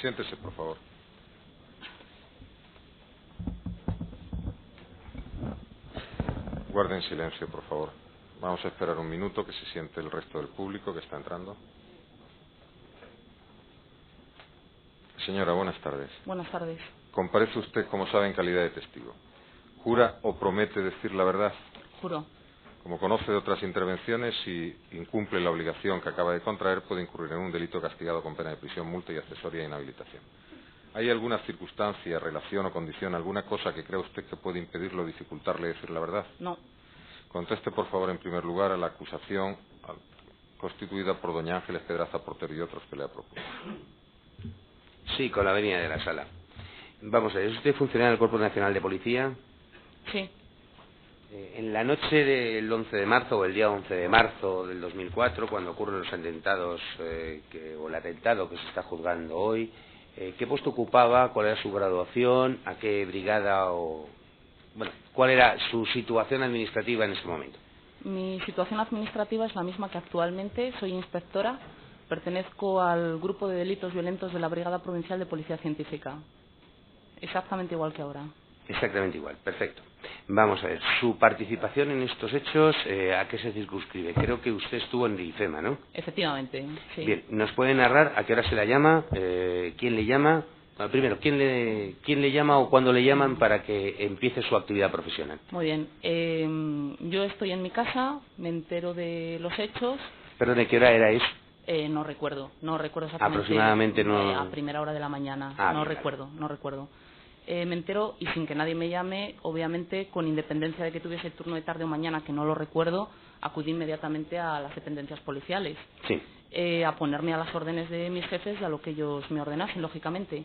Siéntese, por favor. Guarden silencio, por favor. Vamos a esperar un minuto que se siente el resto del público que está entrando. Señora, buenas tardes. Buenas tardes. Comparece usted, como sabe, en calidad de testigo. ¿Jura o promete decir la verdad? Juro. Como conoce de otras intervenciones, si incumple la obligación que acaba de contraer, puede incurrir en un delito castigado con pena de prisión, multa y accesoria inhabilitación. ¿Hay alguna circunstancia, relación o condición, alguna cosa que crea usted que puede impedirlo o dificultarle decir la verdad? No. Conteste, por favor, en primer lugar, a la acusación constituida por doña Ángeles Pedraza Portero y otros que le ha propuesto. Sí, con la venia de la sala. Vamos a ver, ¿es usted funcionario del Cuerpo Nacional de Policía? Sí. En la noche del 11 de marzo o el día 11 de marzo del 2004, cuando ocurren los atentados o el atentado que se está juzgando hoy, ¿qué puesto ocupaba? ¿Cuál era su graduación? ¿A qué brigada o...? Bueno, ¿cuál era su situación administrativa en ese momento? Mi situación administrativa es la misma que actualmente. Soy inspectora. Pertenezco al grupo de delitos violentos de la Brigada Provincial de Policía Científica. Exactamente igual que ahora. Exactamente igual, perfecto. Vamos a ver, su participación en estos hechos, ¿a qué se circunscribe? Creo que usted estuvo en el IFEMA, ¿no? Efectivamente, sí. Bien, ¿nos puede narrar a qué hora se la llama? ¿Quién le llama? Bueno, primero, ¿quién le llama o cuándo le llaman para que empiece su actividad profesional? Muy bien. Yo estoy en mi casa, me entero de los hechos. Perdone, ¿qué hora era eso? No recuerdo exactamente. Aproximadamente no... A primera hora de la mañana. No recuerdo. Me entero y sin que nadie me llame, obviamente, con independencia de que tuviese turno de tarde o mañana, que no lo recuerdo, acudí inmediatamente a las dependencias policiales. Sí. A ponerme a las órdenes de mis jefes y a lo que ellos me ordenasen, lógicamente.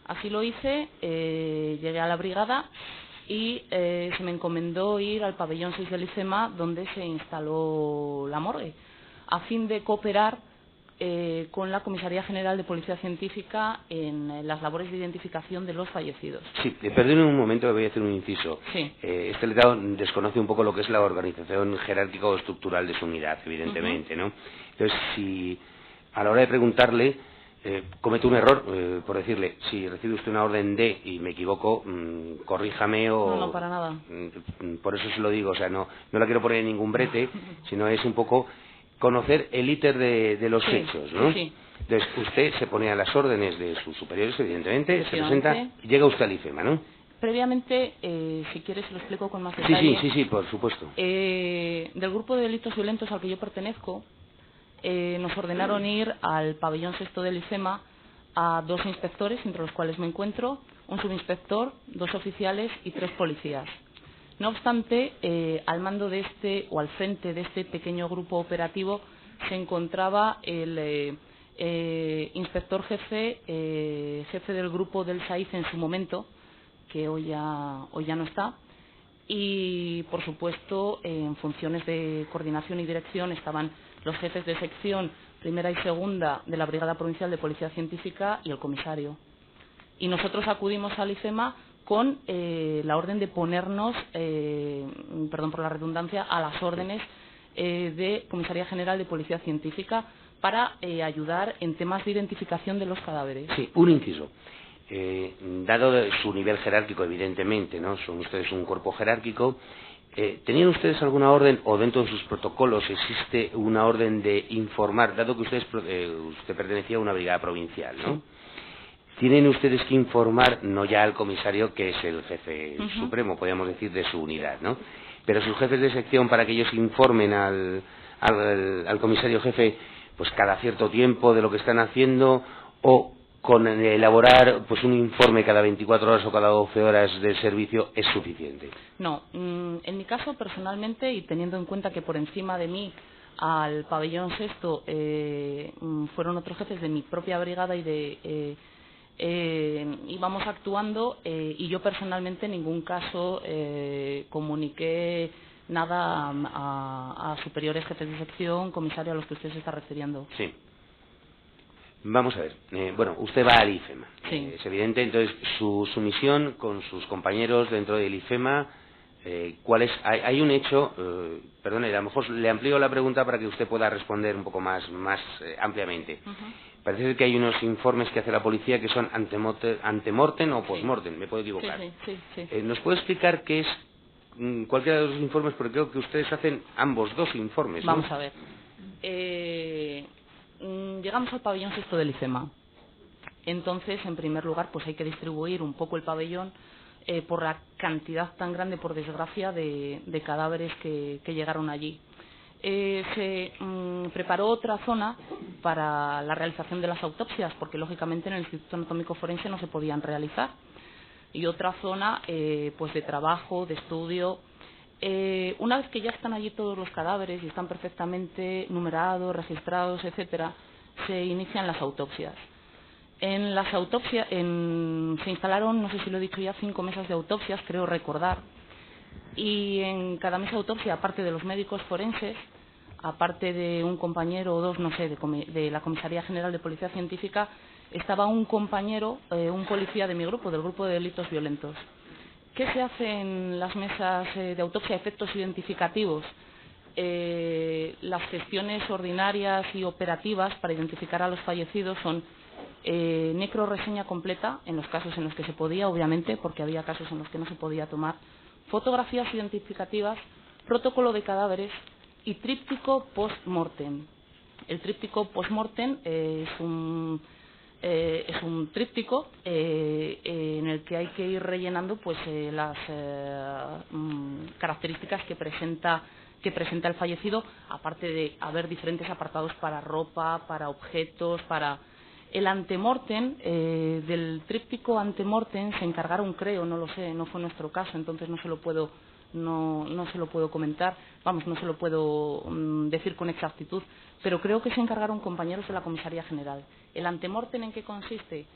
Así lo hice, llegué a la brigada y se me encomendó ir al pabellón 6 del IFEMA, donde se instaló la morgue, a fin de cooperar con la Comisaría General de Policía Científica en las labores de identificación de los fallecidos. Sí, perdone un momento, que voy a hacer un inciso. Sí. Este letrado desconoce un poco lo que es la organización jerárquica o estructural de su unidad, evidentemente, ¿no? Entonces, si a la hora de preguntarle comete un error, por decirle, si recibe usted una orden D y me equivoco, corríjame o... No, para nada. Por eso se lo digo, o sea, no la quiero poner en ningún brete, sino es un poco conocer el íter de los hechos, ¿no? Sí. Entonces, usted se pone a las órdenes de sus superiores, evidentemente, se presenta y llega usted al IFEMA, ¿no? Previamente, si quieres, lo explico con más detalle. Sí, por supuesto. Del grupo de delitos violentos al que yo pertenezco, nos ordenaron ir al pabellón 6 del IFEMA a 2 inspectores, entre los cuales me encuentro, un subinspector, 2 oficiales y 3 policías. No obstante, al mando de al frente de este pequeño grupo operativo se encontraba el inspector jefe del grupo del SAIF en su momento, que hoy ya no está, y por supuesto en funciones de coordinación y dirección estaban los jefes de sección primera y segunda de la Brigada Provincial de Policía Científica y el comisario. Y nosotros acudimos al IFEMA con la orden de ponernos, perdón por la redundancia, a las órdenes de Comisaría General de Policía Científica para ayudar en temas de identificación de los cadáveres. Sí, un inciso. Dado su nivel jerárquico, evidentemente, ¿no? Son ustedes un cuerpo jerárquico. ¿Tenían ustedes alguna orden o dentro de sus protocolos existe una orden de informar, dado que usted pertenecía a una brigada provincial, ¿no? Sí. Tienen ustedes que informar no ya al comisario, que es el jefe supremo, podríamos decir, de su unidad, ¿no? Pero sus jefes de sección, para que ellos informen al comisario jefe, pues cada cierto tiempo de lo que están haciendo, o con elaborar pues un informe cada 24 horas o cada 12 horas de servicio es suficiente. No, en mi caso personalmente, y teniendo en cuenta que por encima de mí al pabellón 6 fueron otros jefes de mi propia brigada y íbamos actuando, y yo personalmente en ningún caso comuniqué nada a superiores jefes de sección, comisario, a los que usted se está refiriendo. Sí. Vamos a ver, bueno, usted va al IFEMA, sí. Es evidente, entonces su misión con sus compañeros dentro del IFEMA Hay un hecho, perdone, a lo mejor le amplío la pregunta para que usted pueda responder un poco más ampliamente. Parece ser que hay unos informes que hace la policía que son antemortem o postmortem, me puedo equivocar. Sí. ¿Nos puede explicar qué es cualquiera de los informes? Porque creo que ustedes hacen ambos dos informes, ¿no? Vamos a ver. Llegamos al pabellón sexto del IFEMA. Entonces, en primer lugar, pues hay que distribuir un poco el pabellón por la cantidad tan grande, por desgracia, de cadáveres que llegaron allí. Se preparó otra zona para la realización de las autopsias, porque lógicamente en el Instituto Anatómico Forense no se podían realizar, y otra zona pues de trabajo, de estudio. Una vez que ya están allí todos los cadáveres y están perfectamente numerados, registrados, etcétera, se inician las autopsias. En las autopsias se instalaron, no sé si lo he dicho ya, 5 mesas de autopsias, creo recordar, y en cada mesa de autopsia, aparte de los médicos forenses, aparte de un compañero o dos, no sé, de la Comisaría General de Policía Científica, estaba un compañero, un policía de mi grupo, del grupo de delitos violentos. ¿Qué se hace en las mesas de autopsia? Efectos identificativos. Las gestiones ordinarias y operativas para identificar a los fallecidos son necroreseña completa, en los casos en los que se podía, obviamente, porque había casos en los que no se podía tomar, fotografías identificativas, protocolo de cadáveres y tríptico post-mortem. El tríptico post-mortem es un tríptico en el que hay que ir rellenando pues las características que presenta el fallecido, aparte de haber diferentes apartados para ropa, para objetos, para... El antemortem, del tríptico antemortem se encargaron, creo, no lo sé, no fue nuestro caso, entonces no se lo puedo comentar, vamos, no se lo puedo decir con exactitud, pero creo que se encargaron compañeros de la Comisaría General. El antemortem, ¿en qué consiste?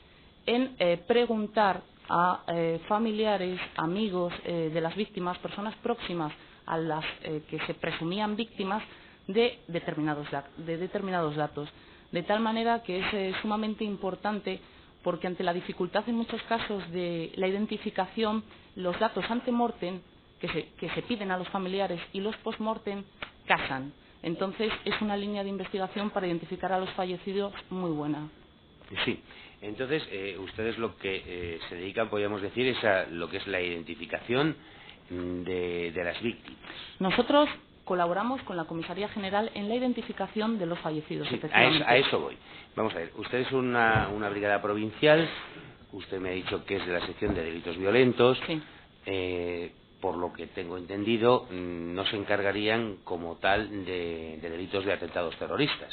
En preguntar a familiares, amigos de las víctimas, personas próximas a las que se presumían víctimas de determinados datos. De tal manera que es sumamente importante, porque ante la dificultad en muchos casos de la identificación, los datos antemortem que se piden a los familiares y los postmortem casan. Entonces es una línea de investigación para identificar a los fallecidos muy buena. Sí, entonces ustedes lo que se dedican, podríamos decir, es a lo que es la identificación de las víctimas. Nosotros colaboramos con la Comisaría General en la identificación de los fallecidos. Sí, a eso voy. Vamos a ver, usted es una brigada provincial, usted me ha dicho que es de la sección de delitos violentos. Sí. Por lo que tengo entendido, no se encargarían como tal de delitos de atentados terroristas.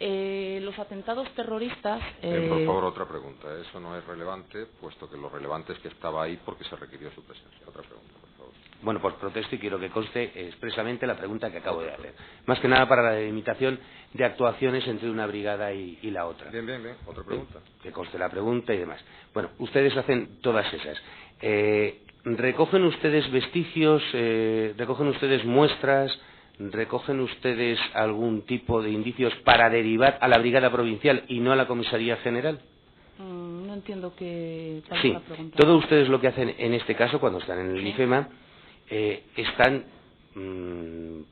Los atentados terroristas... Por favor, otra pregunta. Eso no es relevante, puesto que lo relevante es que estaba ahí porque se requirió su presencia. Otra pregunta, por favor. Bueno, pues protesto y quiero que conste expresamente la pregunta que acabo de hacer. Más que nada para la delimitación de actuaciones entre una brigada y la otra. Bien. Otra pregunta. Que conste la pregunta y demás. Bueno, ustedes hacen todas esas. ¿Recogen ustedes vestigios, recogen ustedes muestras, recogen ustedes algún tipo de indicios para derivar a la brigada provincial y no a la comisaría general? No entiendo qué tal sí, la pregunta. Todo ustedes lo que hacen en este caso, cuando están en el IFEMA, están,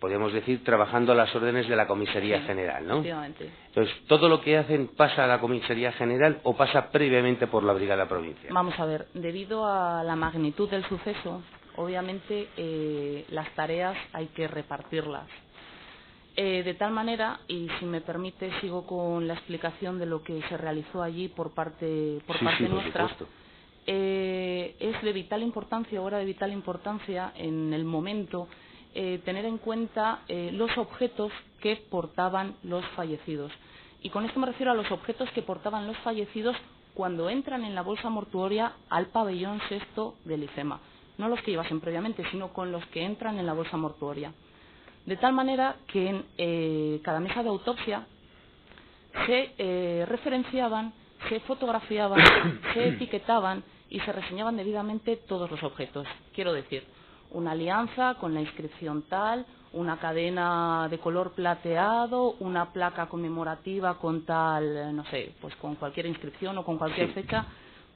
podríamos decir, trabajando a las órdenes de la comisaría general, ¿no? Efectivamente. Entonces, ¿todo lo que hacen pasa a la comisaría general o pasa previamente por la brigada provincial? Vamos a ver, debido a la magnitud del suceso, obviamente las tareas hay que repartirlas. De tal manera, y si me permite, sigo con la explicación de lo que se realizó allí por parte nuestra. Es de vital importancia, ahora de vital importancia en el momento, tener en cuenta los objetos que portaban los fallecidos. Y con esto me refiero a los objetos que portaban los fallecidos cuando entran en la bolsa mortuoria al pabellón sexto del IFEMA. No los que llevasen previamente, sino con los que entran en la bolsa mortuoria. De tal manera que en cada mesa de autopsia se referenciaban, se fotografiaban, se etiquetaban y se reseñaban debidamente todos los objetos. Quiero decir, una alianza con la inscripción tal, una cadena de color plateado, una placa conmemorativa con tal, no sé, pues con cualquier inscripción o con cualquier fecha,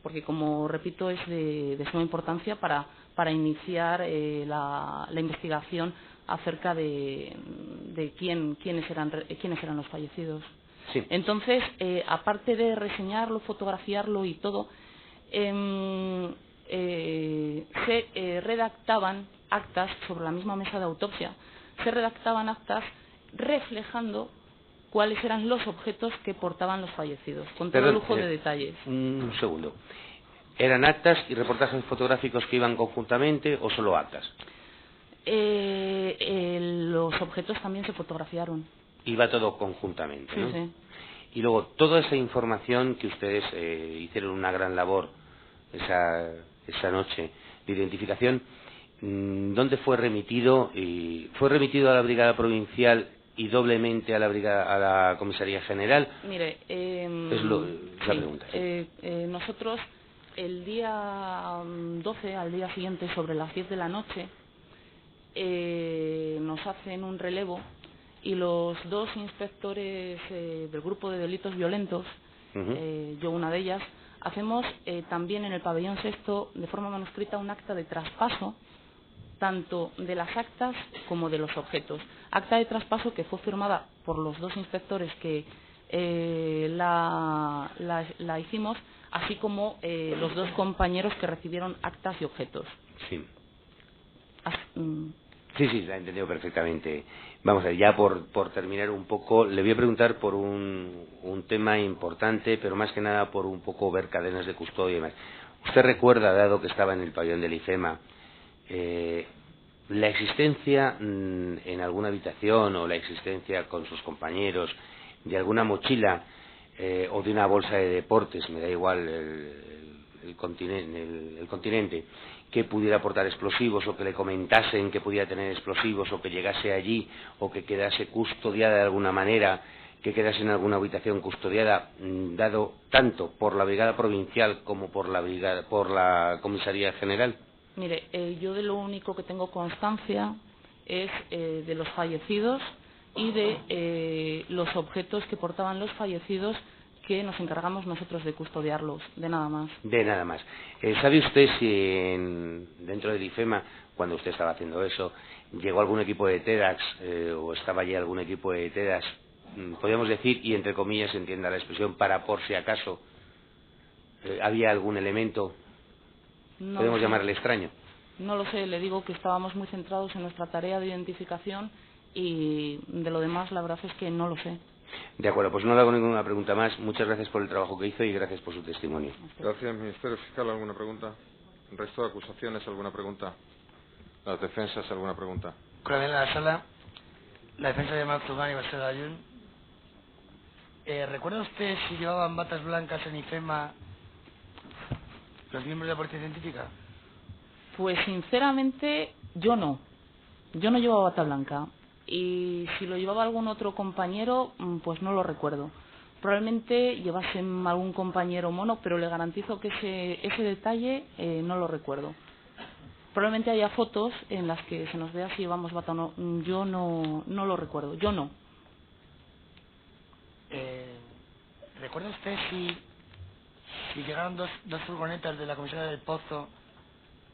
porque, como repito, es de suma importancia para iniciar la investigación acerca de quiénes eran los fallecidos. Sí. Entonces, aparte de reseñarlo, fotografiarlo y todo, se redactaban actas sobre la misma mesa de autopsia, se redactaban actas reflejando cuáles eran los objetos que portaban los fallecidos, con todo lujo de detalles. Un segundo. ¿Eran actas y reportajes fotográficos que iban conjuntamente o solo actas? Los objetos también se fotografiaron. Iba todo conjuntamente, ¿no? Sí, sí. Y luego, toda esa información que ustedes hicieron una gran labor esa noche de identificación, ¿dónde fue remitido? ¿Fue remitido a la Brigada Provincial y doblemente a la Comisaría General? Mire, es la pregunta. Sí. Nosotros, el día 12, al día siguiente, sobre las 10 de la noche, nos hacen un relevo y los dos inspectores del grupo de delitos violentos, yo una de ellas, hacemos también en el pabellón sexto, de forma manuscrita, un acta de traspaso tanto de las actas como de los objetos. Acta de traspaso que fue firmada por los dos inspectores que la hicimos, así como los dos compañeros que recibieron actas y objetos. Sí. Sí, la he entendido perfectamente. Vamos a ver, ya por terminar un poco, le voy a preguntar por un tema importante, pero más que nada por un poco ver cadenas de custodia y demás. ¿Usted recuerda, dado que estaba en el pabellón del IFEMA, la existencia en alguna habitación o la existencia con sus compañeros de alguna mochila o de una bolsa de deportes, me da igual el continente, que pudiera portar explosivos o que le comentasen que pudiera tener explosivos o que llegase allí o que quedase custodiada de alguna manera, que quedase en alguna habitación custodiada, dado tanto por la Brigada Provincial como por la Comisaría General? Mire, yo de lo único que tengo constancia es de los fallecidos y de los objetos que portaban los fallecidos, que nos encargamos nosotros de custodiarlos, de nada más. De nada más. ¿Sabe usted si dentro del IFEMA, cuando usted estaba haciendo eso, llegó algún equipo de TEDx o estaba allí algún equipo de TEDx, podríamos decir, y entre comillas entienda la expresión, para por si acaso había algún elemento, no podemos llamarle extraño? No lo sé, le digo que estábamos muy centrados en nuestra tarea de identificación y de lo demás la verdad es que no lo sé. De acuerdo, pues no le hago ninguna pregunta más. Muchas gracias por el trabajo que hizo y gracias por su testimonio. Gracias, Ministerio Fiscal. ¿Alguna pregunta? ¿El resto de acusaciones, alguna pregunta? ¿Las defensas, alguna pregunta? Coronel de la sala, la defensa de Marzugán y Basel Ayun. ¿Recuerda usted si llevaban batas blancas en IFEMA los miembros de la Policía Científica? Pues sinceramente yo no llevaba bata blanca. Y si lo llevaba algún otro compañero, pues no lo recuerdo. Probablemente llevase algún compañero mono, pero le garantizo que ese detalle no lo recuerdo. Probablemente haya fotos en las que se nos vea si llevamos bata o no. Yo no lo recuerdo, yo no. ¿Recuerda usted si llegaron dos furgonetas de la comisaría del Pozo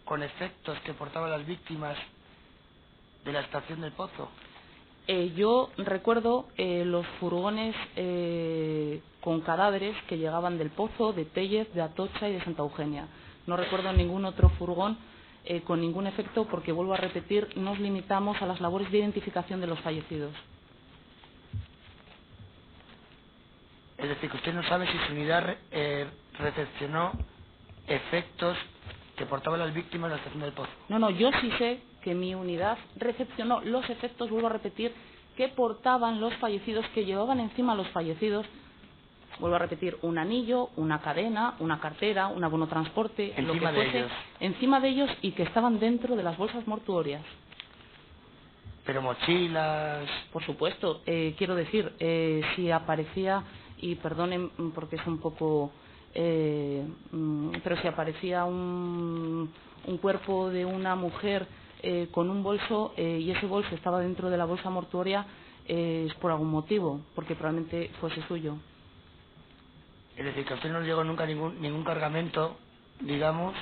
con efectos que portaban las víctimas de la estación del Pozo? Yo recuerdo los furgones con cadáveres que llegaban del Pozo, de Tellez, de Atocha y de Santa Eugenia. No recuerdo ningún otro furgón con ningún efecto, porque, vuelvo a repetir, nos limitamos a las labores de identificación de los fallecidos. Es decir, que usted no sabe si su unidad recepcionó efectos que portaban las víctimas de la estación del Pozo. No, yo sí sé que mi unidad recepcionó los efectos, vuelvo a repetir, que portaban los fallecidos, que llevaban encima los fallecidos, vuelvo a repetir, un anillo, una cadena, una cartera, un abono transporte, lo que fuese, encima de ellos, y que estaban dentro de las bolsas mortuorias. ¿Pero mochilas? Por supuesto, quiero decir, si aparecía, y perdonen porque es un poco... pero si aparecía un cuerpo de una mujer con un bolso y ese bolso estaba dentro de la bolsa mortuoria, es por algún motivo, porque probablemente fuese suyo. Es decir, que a usted no le llegó nunca ningún cargamento, digamos,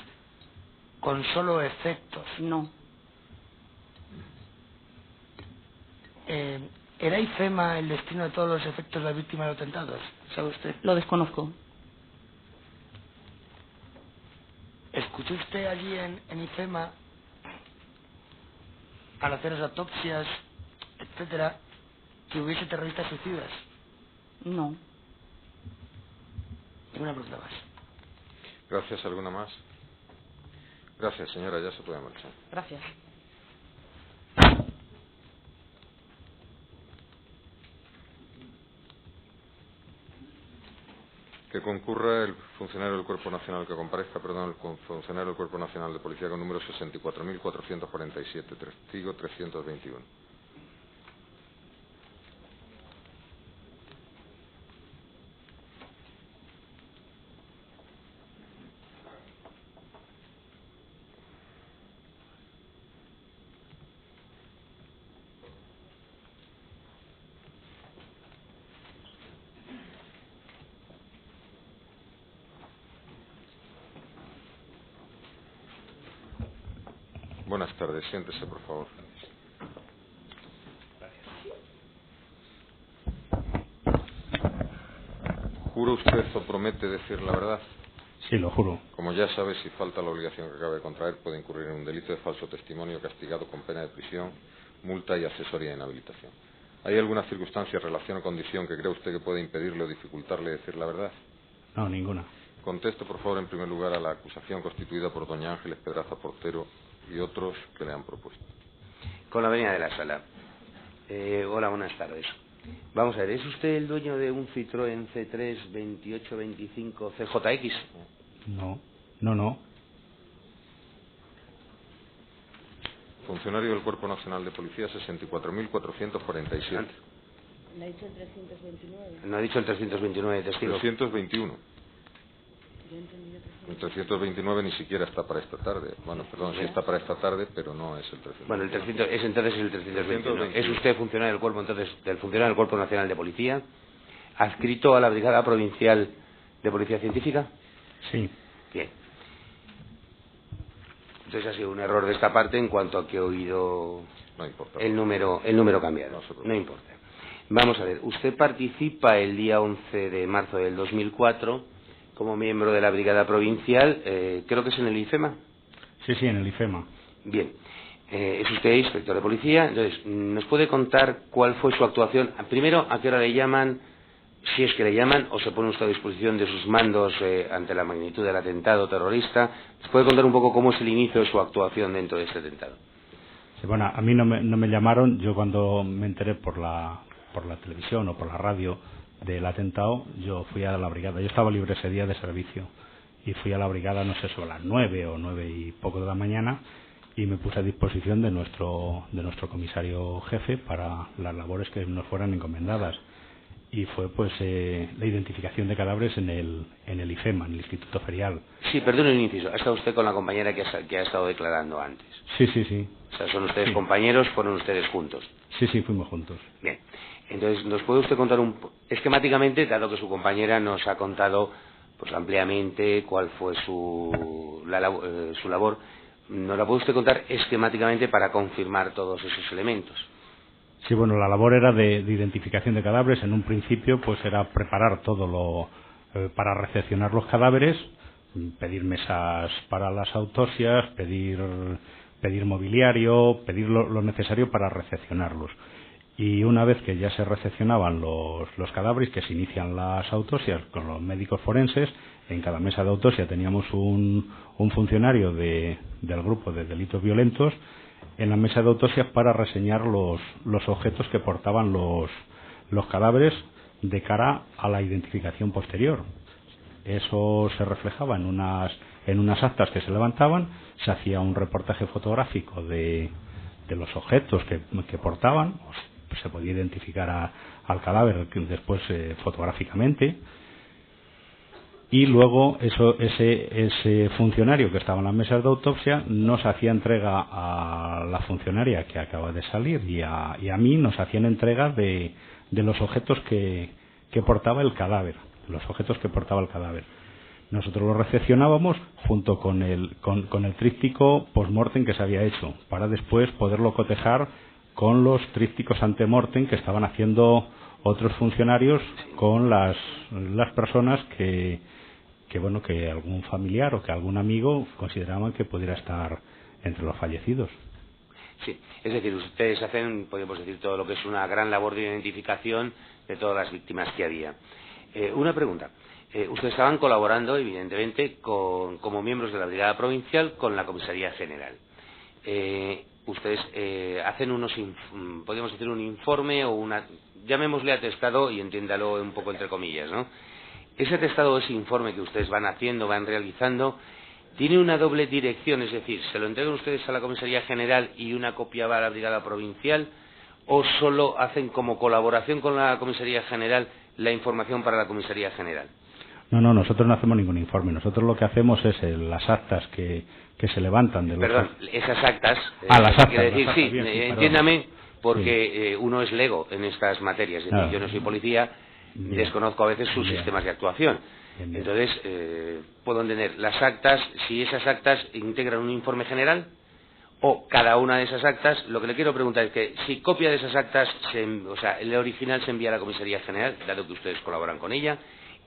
con solo efectos. No. ¿Era IFEMA el destino de todos los efectos de las víctimas de los atentados? ¿Sabe usted? Lo desconozco. ¿Escuchó usted allí en IFEMA, al hacer las autopsias, etcétera, que hubiese terroristas suicidas? No. Ninguna pregunta más. Gracias. ¿Alguna más? Gracias, señora. Ya se puede marchar. Gracias. Que concurra el funcionario del Cuerpo Nacional, que comparezca, perdón, el funcionario del Cuerpo Nacional de Policía con número 64.447, testigo 321. Buenas tardes. Siéntese, por favor. ¿Jura usted o promete decir la verdad? Sí, lo juro. Como ya sabe, si falta la obligación que acaba de contraer, puede incurrir en un delito de falso testimonio castigado con pena de prisión, multa y accesoria de inhabilitación. ¿Hay alguna circunstancia, relación o condición que cree usted que puede impedirle o dificultarle decir la verdad? No, ninguna. Contesto, por favor, en primer lugar, a la acusación constituida por doña Ángeles Pedraza Portero y otros que le han propuesto. Con la venia de la sala. Hola, buenas tardes. Vamos a ver, ¿es usted el dueño de un Citroën C3 2825 CJX? No. Funcionario del Cuerpo Nacional de Policía, 64.447. ¿Le ha dicho el 329? No ha dicho el 329, testigo. 321. Yo entendí El 329 ni siquiera está para esta tarde. Bueno, perdón, sí está para esta tarde, pero no es el 329. Bueno, el 300, es entonces el 321. ¿Es usted funcionario del Cuerpo, entonces, del funcionario del Cuerpo Nacional de Policía, adscrito a la Brigada Provincial de Policía Científica? Sí. Bien. Entonces ha sido un error de esta parte en cuanto a que he oído No importa. el número cambiado. No importa. Vamos a ver, usted participa el día 11 de marzo del 2004 como miembro de la Brigada Provincial, creo que es en el IFEMA. Sí, en el IFEMA. Bien. Es usted inspector de policía, entonces, ¿nos puede contar cuál fue su actuación? Primero, ¿a qué hora le llaman? Si es que le llaman, o se pone usted a disposición de sus mandos ante la magnitud del atentado terrorista. ¿Nos puede contar un poco cómo es el inicio de su actuación dentro de este atentado? Sí, bueno, a mí no me llamaron. Yo cuando me enteré por la televisión o por la radio del atentado, yo fui a la brigada. Yo estaba libre ese día de servicio y fui a la brigada, no sé, sobre las 9 o 9 y poco de la mañana, y me puse a disposición de nuestro comisario jefe para las labores que nos fueran encomendadas. Y fue pues la identificación de cadáveres en el IFEMA, en el Instituto Ferial. Sí, perdón un inciso. ¿Ha estado usted con la compañera que ha estado declarando antes? Sí. O sea, son ustedes Sí. Compañeros, fueron ustedes juntos. Sí, fuimos juntos. Bien. Entonces, ¿nos puede usted contar esquemáticamente, dado que su compañera nos ha contado pues ampliamente cuál fue su labor, ¿nos la puede usted contar esquemáticamente para confirmar todos esos elementos? Sí, bueno, la labor era de identificación de cadáveres. En un principio, pues era preparar todo para recepcionar los cadáveres, pedir mesas para las autopsias, pedir mobiliario, pedir lo necesario para recepcionarlos. Y una vez que ya se recepcionaban los cadáveres, que se inician las autopsias con los médicos forenses, en cada mesa de autopsia teníamos un funcionario del grupo de delitos violentos en la mesa de autopsias para reseñar los objetos que portaban los cadáveres de cara a la identificación posterior. Eso se reflejaba en unas actas que se levantaban, se hacía un reportaje fotográfico de los objetos que portaban, se podía identificar al cadáver después fotográficamente, y luego ese funcionario que estaba en las mesas de autopsia nos hacía entrega a la funcionaria que acaba de salir y a mí nos hacían entrega de los objetos que portaba el cadáver. los objetos que portaba el cadáver. Nosotros los recepcionábamos junto con el tríptico post-mortem que se había hecho, para después poderlo cotejar con los trípticos ante-mortem que estaban haciendo otros funcionarios con las personas que algún familiar o que algún amigo consideraban que pudiera estar entre los fallecidos. Sí, es decir, ustedes hacen, podemos decir, todo lo que es una gran labor de identificación de todas las víctimas que había. Una pregunta. Ustedes estaban colaborando, evidentemente, como miembros de la Brigada Provincial con la Comisaría General. Ustedes hacen podemos decir, un informe o llamémosle atestado y entiéndalo un poco entre comillas, ¿no? Ese atestado o ese informe que ustedes van haciendo, van realizando, tiene una doble dirección, es decir, ¿se lo entregan ustedes a la Comisaría General y una copia va a la Brigada Provincial, o solo hacen como colaboración con la Comisaría General la información para la Comisaría General? No, nosotros no hacemos ningún informe. Nosotros lo que hacemos es las actas que se levantan de los... Perdón, esas actas... las actas. Quiere decir, las actas, sí, bien, entiéndame, porque uno es lego en estas materias. Es decir, yo no soy policía, desconozco a veces sus sistemas de actuación. Entonces, puedo entender las actas, si esas actas integran un informe general, o cada una de esas actas. Lo que le quiero preguntar es que si copia de esas actas, el original se envía a la Comisaría General, dado que ustedes colaboran con ella,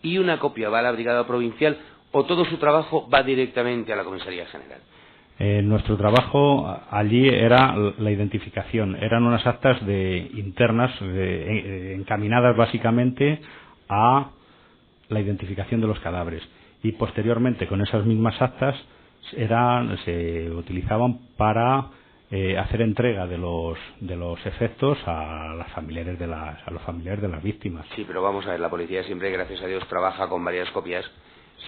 y una copia va a la Brigada Provincial, o todo su trabajo va directamente a la Comisaría General. Nuestro trabajo allí era la identificación. Eran unas actas internas encaminadas básicamente a la identificación de los cadáveres, y posteriormente con esas mismas actas se utilizaban para hacer entrega de los efectos a los familiares de las víctimas. Sí, pero vamos a ver, la policía siempre, gracias a Dios, trabaja con varias copias,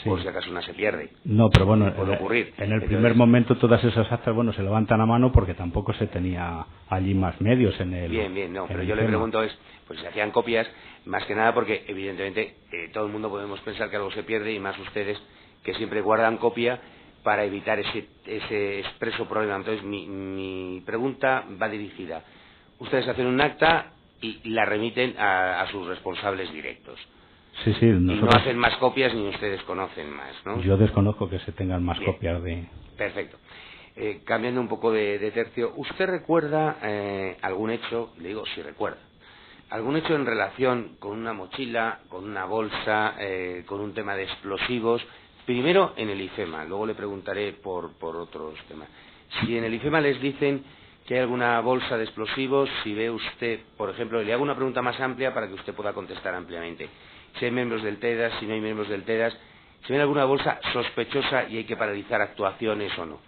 sí, por si acaso una se pierde. No, pero bueno, puede ocurrir. En el primer momento todas esas actas, se levantan a mano porque tampoco se tenía allí más medios en el... Bien, no, pero yo le pregunto pues se hacían copias, más que nada porque evidentemente todo el mundo podemos pensar que algo se pierde, y más ustedes que siempre guardan copia para evitar ese expreso problema. Entonces mi pregunta va dirigida. Ustedes hacen un acta y la remiten a sus responsables directos. Sí, y no hacen más copias ni ustedes conocen más, ¿no? Yo desconozco que se tengan más copias de... Perfecto. Cambiando un poco de tercio, ¿usted recuerda algún hecho, le digo si recuerda, algún hecho en relación con una mochila, con una bolsa, con un tema de explosivos? Primero en el IFEMA, luego le preguntaré por otros temas. Si en el IFEMA les dicen que hay alguna bolsa de explosivos, si ve usted, por ejemplo, le hago una pregunta más amplia para que usted pueda contestar ampliamente. Si hay miembros del TEDAS, si no hay miembros del TEDAS, si ven alguna bolsa sospechosa y hay que paralizar actuaciones o no.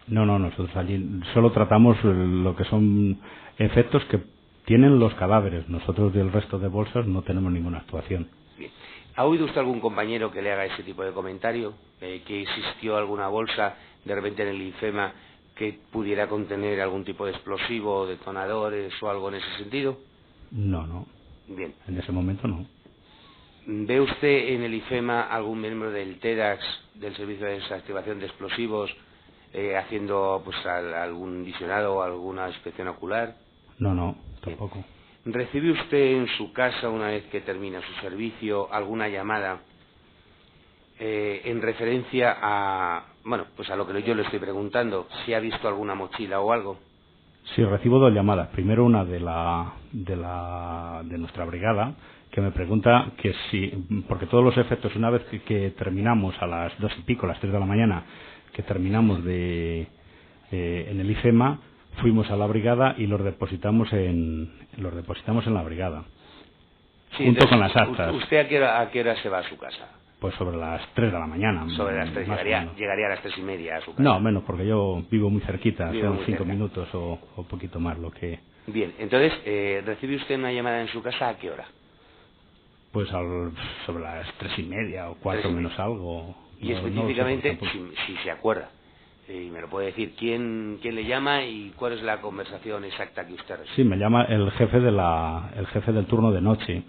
No, nosotros allí solo tratamos lo que son efectos que tienen los cadáveres. Nosotros del resto de bolsas no tenemos ninguna actuación. Bien. ¿Ha oído usted algún compañero que le haga ese tipo de comentario? ¿Que existió alguna bolsa de repente en el IFEMA que pudiera contener algún tipo de explosivo, detonadores o algo en ese sentido? No. Bien. En ese momento no. ¿Ve usted en el IFEMA algún miembro del TEDAX, del Servicio de Desactivación de Explosivos, haciendo algún visionado o alguna inspección ocular? No, tampoco. ¿Recibe usted en su casa, una vez que termina su servicio, alguna llamada en referencia a lo que yo le estoy preguntando, si ha visto alguna mochila o algo? Sí, recibo 2 llamadas. Primero una de nuestra brigada, que me pregunta que porque todos los efectos, una vez que terminamos a las 2 y pico, las 3 de la mañana, que terminamos en el IFEMA, fuimos a la brigada y los depositamos en la brigada, sí, junto entonces, con las actas. ¿Usted a qué hora se va a su casa? Pues sobre las 3 de la mañana. Sobre las 3, llegaría a las 3:30 a su casa. No, menos, porque yo vivo muy cerquita, son 5 minutos o poquito más lo que... Bien, entonces, ¿recibe usted una llamada en su casa a qué hora? Pues sobre las 3:30 o 4 menos algo. Y específicamente, si se acuerda, y me lo puede decir, ¿quién le llama y cuál es la conversación exacta que usted recibe? Sí, me llama el jefe del turno de noche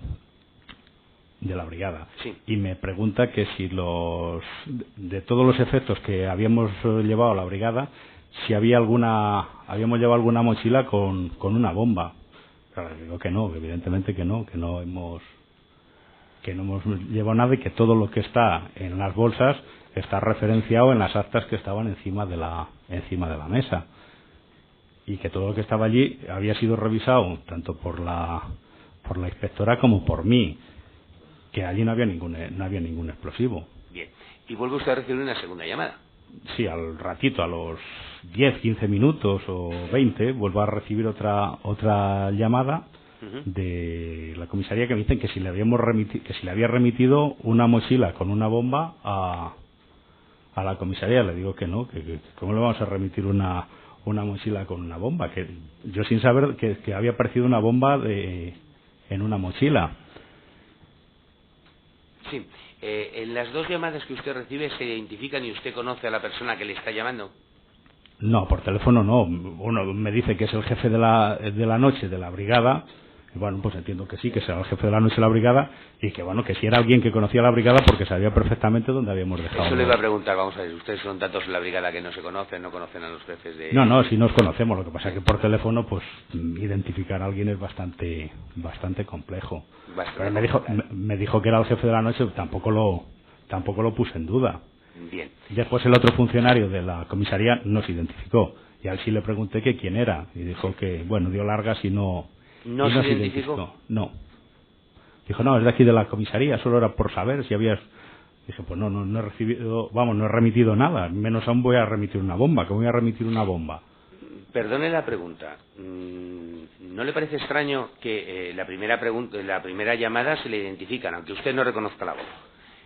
de la brigada, sí, y me pregunta que si de todos los efectos que habíamos llevado a la brigada, si habíamos llevado alguna mochila con una bomba. Claro, digo que no, evidentemente que no hemos... que no hemos llevado nada y que todo lo que está en las bolsas está referenciado en las actas que estaban encima de la mesa, y que todo lo que estaba allí había sido revisado tanto por la inspectora como por mí, que allí no había ningún explosivo. Bien. ¿Y vuelve usted a recibir una segunda llamada? Sí, al ratito, a los 10, 15 minutos o 20, vuelvo a recibir otra llamada de la comisaría que me dicen que si le había remitido una mochila con una bomba a la comisaría. Le digo que no, que cómo le vamos a remitir una mochila con una bomba, que yo sin saber que había aparecido una bomba en una mochila. Sí. En las dos llamadas que usted recibe, ¿se identifican y usted conoce a la persona que le está llamando? No, por teléfono no. Uno me dice que es el jefe de la noche de la brigada. Y bueno, pues entiendo que sí, que será el jefe de la noche de la brigada, y que bueno, que si era alguien que conocía la brigada porque sabía perfectamente dónde habíamos dejado. Eso le iba a preguntar, vamos a ver, ustedes son tantos en la brigada que no se conocen, no conocen a los jefes de... No, sí nos conocemos, lo que pasa es que por teléfono pues identificar a alguien es bastante complejo. Pero me dijo que era el jefe de la noche, tampoco lo puse en duda. Bien. Después el otro funcionario de la comisaría no se identificó, y a él sí le pregunté que quién era, y dijo que, bueno, dio largas y no se identificó. No. Dijo, no, es de aquí de la comisaría, solo era por saber si habías... Dije, pues no he recibido, no he remitido nada, menos aún voy a remitir una bomba, ¿cómo voy a remitir una bomba? Perdone la pregunta. ¿No le parece extraño que la primera llamada se le identifican, aunque usted no reconozca la voz?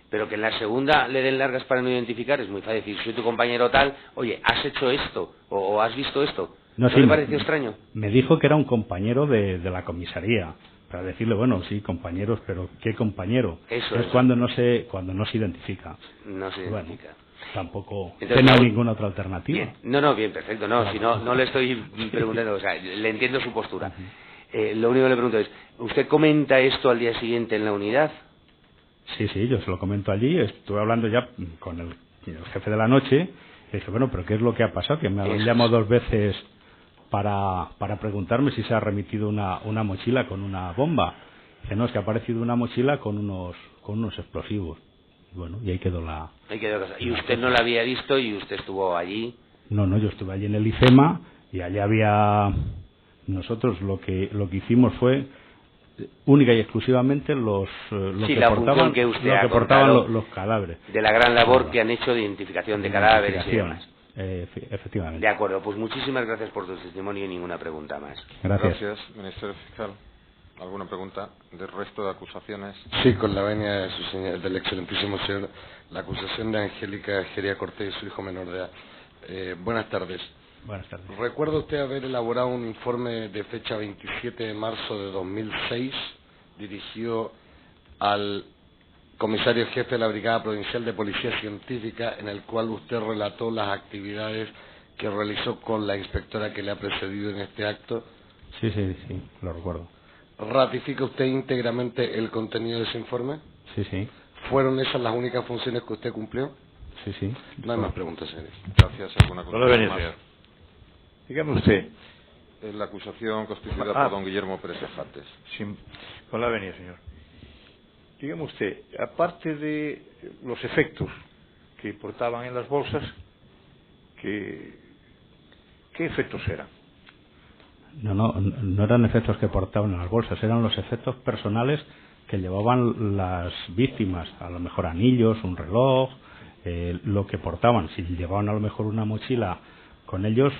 Pero que en la segunda le den largas para no identificar? Es muy fácil decir, soy tu compañero tal, oye, ¿has hecho esto? ¿O has visto esto? ¿No le pareció extraño? Me dijo que era un compañero de la comisaría, para decirle, bueno, sí, compañeros, pero ¿qué compañero? Eso es cuando no se identifica. No se identifica. Tampoco entonces, tenía ninguna otra alternativa. Bien. Bien, perfecto. Si no le estoy preguntando, o sea, le entiendo su postura. Lo único que le pregunto es, ¿usted comenta esto al día siguiente en la unidad? Sí, yo se lo comento allí. Estuve hablando ya con el jefe de la noche, y dije, bueno, pero ¿qué es lo que ha pasado? Que me han llamado 2 veces para preguntarme si se ha remitido una mochila con una bomba. Dice, no, es que ha aparecido una mochila con unos explosivos. Bueno, y ahí quedó la... ¿Y usted no la había visto y usted estuvo allí? No, yo estuve allí en el IFEMA, y allí había... Nosotros lo que hicimos fue única y exclusivamente lo que portaban los cadáveres. De la gran labor que han hecho de identificación de cadáveres y demás. Efectivamente. De acuerdo, pues muchísimas gracias por tu testimonio y ninguna pregunta más. Gracias, Ministerio Fiscal. ¿Alguna pregunta del resto de acusaciones? Sí, con la venia del excelentísimo señor, la acusación de Angélica Geria Cortés y su hijo menor de edad. Buenas tardes. Buenas tardes. ¿Recuerda usted haber elaborado un informe de fecha 27 de marzo de 2006 dirigido al comisario jefe de la Brigada Provincial de Policía Científica, en el cual usted relató las actividades que realizó con la inspectora que le ha precedido en este acto? Sí, lo recuerdo. ¿Ratifica usted íntegramente el contenido de ese informe? Sí. ¿Fueron esas las únicas funciones que usted cumplió? Sí. No hay más preguntas, señores. Gracias. ¿Alguna acusación más? Dígame usted. La acusación constituida por don Guillermo Pérez Afates. Sí, con la venia, señor. Dígame usted, aparte de los efectos que portaban en las bolsas, ¿qué efectos eran? No eran efectos que portaban en las bolsas, eran los efectos personales que llevaban las víctimas, a lo mejor anillos, un reloj, lo que portaban. Si llevaban a lo mejor una mochila con ellos,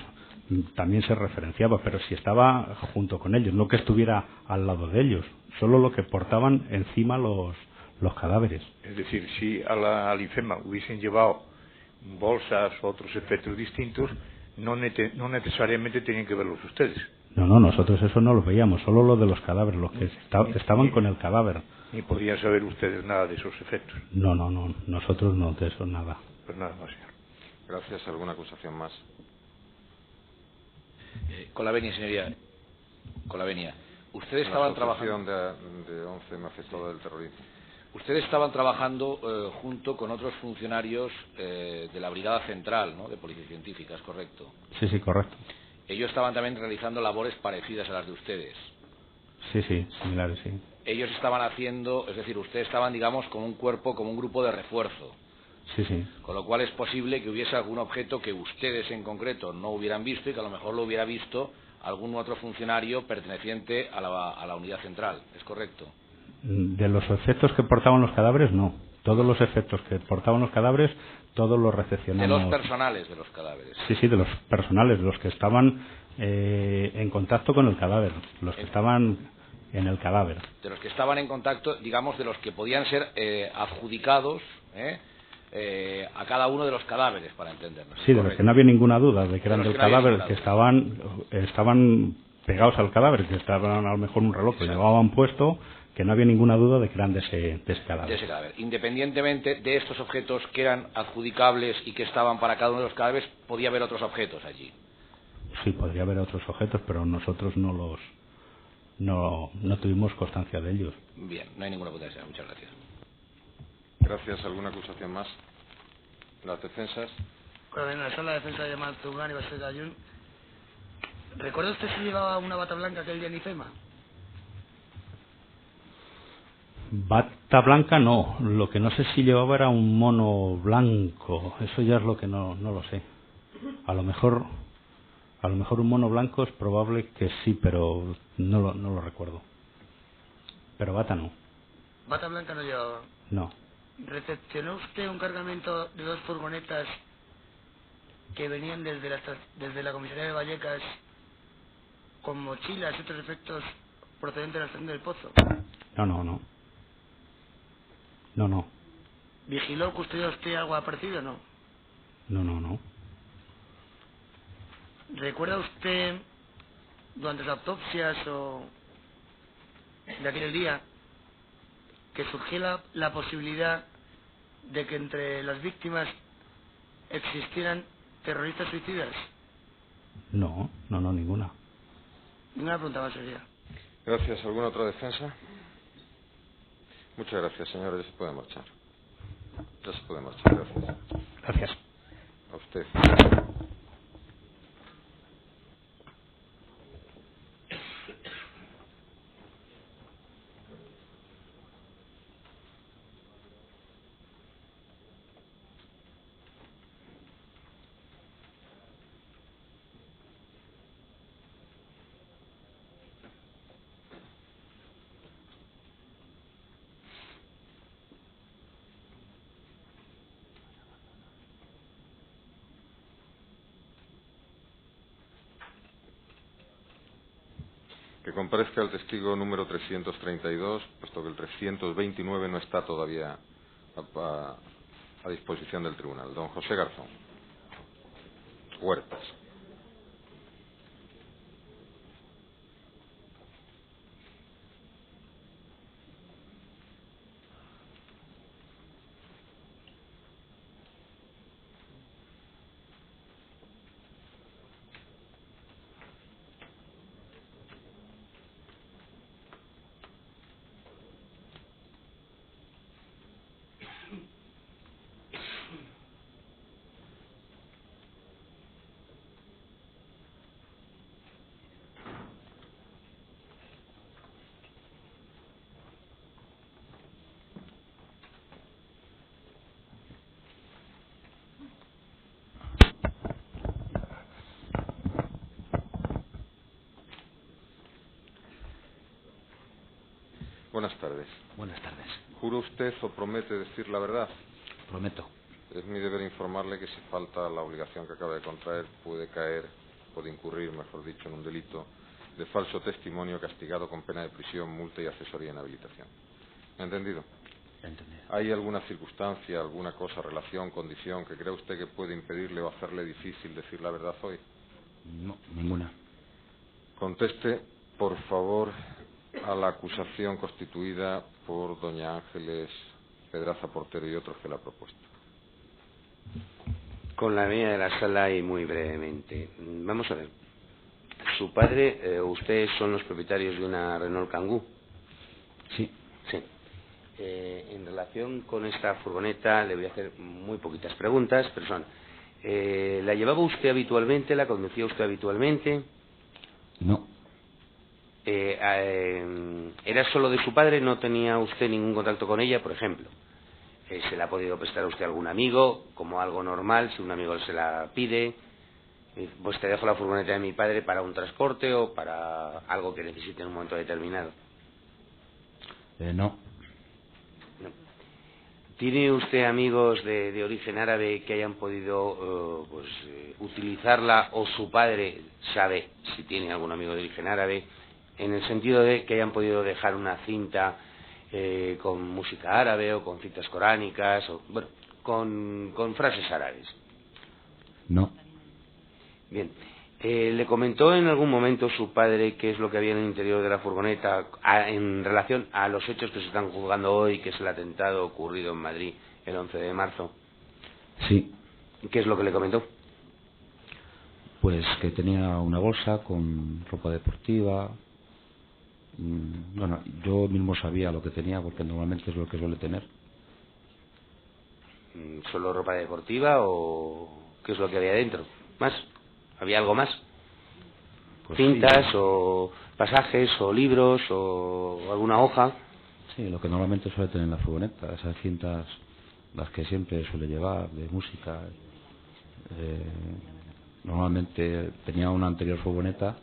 también se referenciaba, pero si estaba junto con ellos, no que estuviera al lado de ellos, solo lo que portaban encima los cadáveres. Es decir, si al IFEMA hubiesen llevado bolsas u otros efectos distintos, no necesariamente tenían que verlos ustedes. No, nosotros eso no lo veíamos, solo lo de los cadáveres, los que estaban con el cadáver. Ni podían saber ustedes nada de esos efectos. No, nosotros no, de eso nada. Pues nada más, señor. Gracias. ¿Alguna acusación más? Con la venia, señoría. Con la venia. Ustedes estaban trabajando... de 11 magistrados del terrorismo. Ustedes estaban trabajando junto con otros funcionarios de la Brigada Central, ¿no?, de Policía Científica, ¿es correcto? Sí, correcto. Ellos estaban también realizando labores parecidas a las de ustedes. Sí, similares, sí. ellos estaban haciendo, es decir, ustedes estaban, digamos, como un cuerpo, como un grupo de refuerzo. Sí, sí. Con lo cual es posible que hubiese algún objeto que ustedes en concreto no hubieran visto y que a lo mejor lo hubiera visto algún otro funcionario perteneciente a la unidad central. ¿Es correcto? De los efectos que portaban los cadáveres, no. Todos los efectos que portaban los cadáveres, todos los recepcionamos. De los personales de los cadáveres. Sí, sí, de los personales, los que estaban en contacto con el cadáver, los que estaban en el cadáver. De los que estaban en contacto, digamos, de los que podían ser adjudicados a cada uno de los cadáveres, para entendernos. Sí, de los que no había ninguna duda de que eran del cadáver, que estaban pegados al cadáver, que estaban a lo mejor un reloj, que llevaban puesto, que no había ninguna duda de que eran de ese cadáver. De ese cadáver. Independientemente de estos objetos que eran adjudicables y que estaban para cada uno de los cadáveres, podía haber otros objetos allí. Sí, podría haber otros objetos, pero nosotros no tuvimos constancia de ellos. Bien, no hay ninguna potencia. Muchas gracias. Gracias. ¿Alguna acusación más? Las defensas. Bueno, en la sala de defensa de Yamal Zurgan y Basel Ayun. ¿Recuerda usted si llevaba una bata blanca aquel día en IFEMA? Bata blanca no, lo que no sé si llevaba era un mono blanco, eso ya es lo que no lo sé. A lo mejor un mono blanco es probable que sí, pero no lo recuerdo. Pero bata no. Bata blanca no llevaba. No. ¿Recepcionó usted un cargamento de 2 furgonetas que venían desde la comisaría de Vallecas con mochilas y otros efectos procedentes de la estación del Pozo? No. ¿Vigiló, custodió usted algo parecido o no? No. ¿Recuerda usted durante las autopsias o de aquel día que surgió la posibilidad de que entre las víctimas existieran terroristas suicidas? No, ninguna. Ninguna pregunta más sería. Gracias. ¿Alguna otra defensa? Muchas gracias, señores. Ya se puede marchar. Gracias. Gracias. A usted. Que comparezca el testigo número 332, puesto que el 329 no está todavía a disposición del tribunal. Don José Garzón. Huertas. Buenas tardes. Buenas tardes. ¿Jura usted o promete decir la verdad? Prometo. Es mi deber informarle que si falta la obligación que acaba de contraer puede incurrir, mejor dicho, en un delito de falso testimonio castigado con pena de prisión, multa y accesoria inhabilitación. ¿Me ha entendido? Entendido. ¿Hay alguna circunstancia, alguna cosa, relación, condición que cree usted que puede impedirle o hacerle difícil decir la verdad hoy? No, ninguna. Conteste, por favor, a la acusación constituida por doña Ángeles Pedraza Portero y otros que la ha propuesto. Con la venia de la sala y muy brevemente. Vamos a ver. Su padre o usted son los propietarios de una Renault Kangoo. Sí. Sí. En relación con esta furgoneta le voy a hacer muy poquitas preguntas, pero son: ¿la llevaba usted habitualmente? ¿La conducía usted habitualmente? No. ¿Era solo de su padre? ¿No tenía usted ningún contacto con ella, por ejemplo? ¿Se la ha podido prestar a usted a algún amigo, como algo normal, si un amigo se la pide? Pues te dejo la furgoneta de mi padre para un transporte o para algo que necesite en un momento determinado. No. ¿Tiene usted amigos de origen árabe que hayan podido utilizarla, o su padre sabe si tiene algún amigo de origen árabe, en el sentido de que hayan podido dejar una cinta con música árabe o con citas coránicas, o bueno, con frases árabes? No. Bien. ¿Le comentó en algún momento su padre qué es lo que había en el interior de la furgoneta en relación a los hechos que se están juzgando hoy, que es el atentado ocurrido en Madrid el 11 de marzo? Sí. ¿Qué es lo que le comentó? Pues que tenía una bolsa con ropa deportiva. Bueno, yo mismo sabía lo que tenía porque normalmente es lo que suele tener. ¿Solo ropa deportiva o qué es lo que había dentro? ¿Más? ¿Había algo más? Pues ¿Cintas sí. o pasajes o libros o alguna hoja? Sí, lo que normalmente suele tener en la furgoneta, esas cintas, las que siempre suele llevar, de música. Normalmente tenía una anterior furgoneta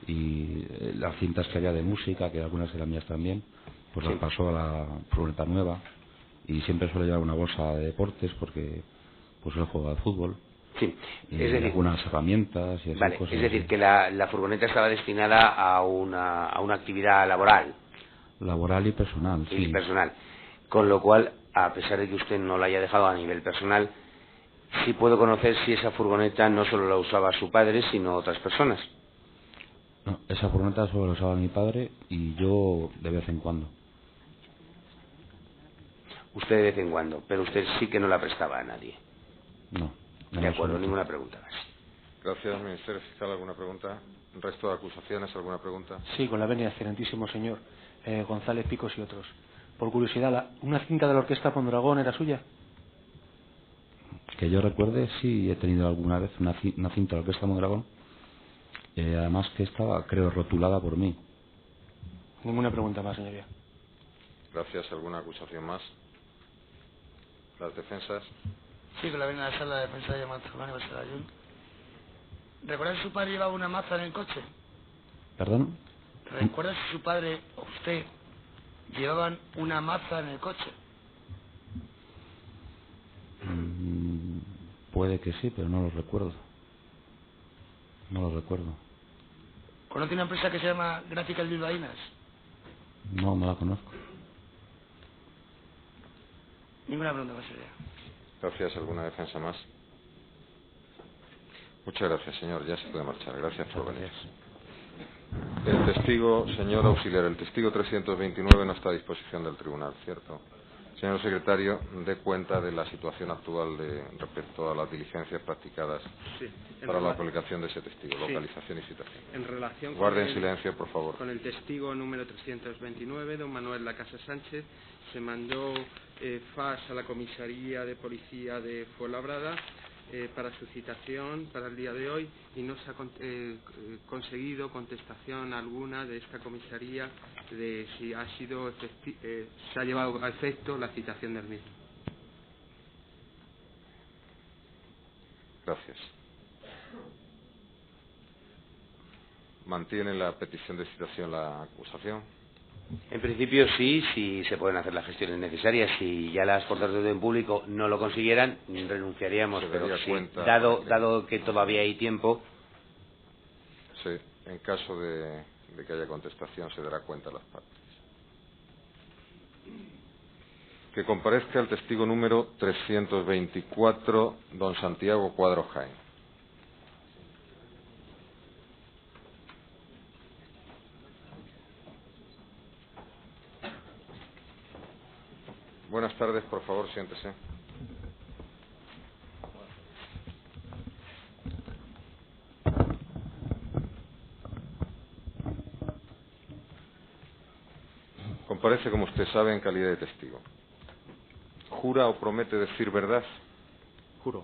y las cintas que había de música, que algunas eran mías también, pues las pasó a la furgoneta nueva, y siempre suele llevar una bolsa de deportes porque pues él juega al fútbol. Sí, y es decir, algunas herramientas y así, vale, cosas es decir, así. que la furgoneta estaba destinada a una actividad laboral. Laboral y personal, Y sí. personal. Con lo cual, a pesar de que usted no la haya dejado a nivel personal, sí puedo conocer si esa furgoneta no solo la usaba su padre, sino otras personas. No, esa furgoneta solo la usaba mi padre y yo de vez en cuando. Usted de vez en cuando, pero usted sí que no la prestaba a nadie. No. De acuerdo, ninguna pregunta más. Gracias, Ministerio Fiscal. ¿Alguna pregunta? ¿Resto de acusaciones? ¿Alguna pregunta? Sí, con la venia, excelentísimo señor González Picos y otros. Por curiosidad, ¿una cinta de la Orquesta Mondragón era suya? Que yo recuerde, sí, he tenido alguna vez una cinta de la Orquesta Mondragón, además que estaba, creo, rotulada por mí. Ninguna pregunta más, señoría. Gracias. ¿Alguna acusación más? ¿Las defensas? Sí, con la venia de la sala de defensa de Manzanón y Barcelayún. ¿Recuerda si su padre llevaba una maza en el coche? ¿Perdón? ¿Recuerda si su padre o usted llevaban una maza en el coche? Puede que sí, pero no lo recuerdo. No lo recuerdo. ¿Conoce una empresa que se llama Gráficas Bilbaínas? No, no la conozco. Ninguna pregunta más, señoría. Gracias. ¿Alguna defensa más? Muchas gracias, señor. Ya se puede marchar. Gracias por venir. El testigo, señor auxiliar, el testigo 329 no está a disposición del tribunal, ¿cierto? Señor secretario, dé cuenta de la situación actual respecto a las diligencias practicadas para la aplicación de ese testigo, localización y citación. En relación Guarden silencio, por favor. Con el testigo número 329, don Manuel Lacasa Sánchez, se mandó fax a la comisaría de policía de Fuenlabrada para su citación para el día de hoy y no se ha conseguido contestación alguna de esta comisaría de si ha sido se ha llevado a efecto la citación del mismo. Gracias. ¿Mantiene la petición de citación la acusación? En principio sí, si se pueden hacer las gestiones necesarias. Si ya las portas de orden público no lo consiguieran, renunciaríamos, pero sí, dado que todavía hay tiempo. Sí, en caso de que haya contestación se dará cuenta a las partes. Que comparezca el testigo número 324, don Santiago Cuadro Jaén. Buenas tardes, por favor, siéntese. Comparece, como usted sabe, en calidad de testigo. ¿Jura o promete decir verdad? Juro.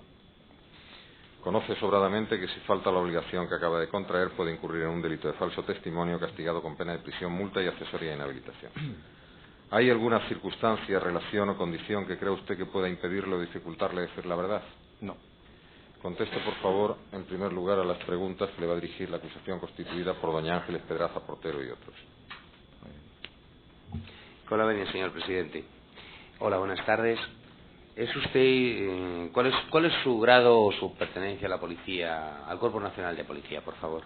Conoce sobradamente que si falta la obligación que acaba de contraer puede incurrir en un delito de falso testimonio castigado con pena de prisión, multa y accesoria inhabilitación. ¿Hay alguna circunstancia, relación o condición que crea usted que pueda impedirle o dificultarle decir la verdad? No. Conteste, por favor, en primer lugar a las preguntas que le va a dirigir la acusación constituida por doña Ángeles Pedraza Portero y otros. Con la venia, señor presidente. Hola, buenas tardes. ¿Es usted, cuál es su grado o su pertenencia a la policía, al Cuerpo Nacional de Policía, por favor?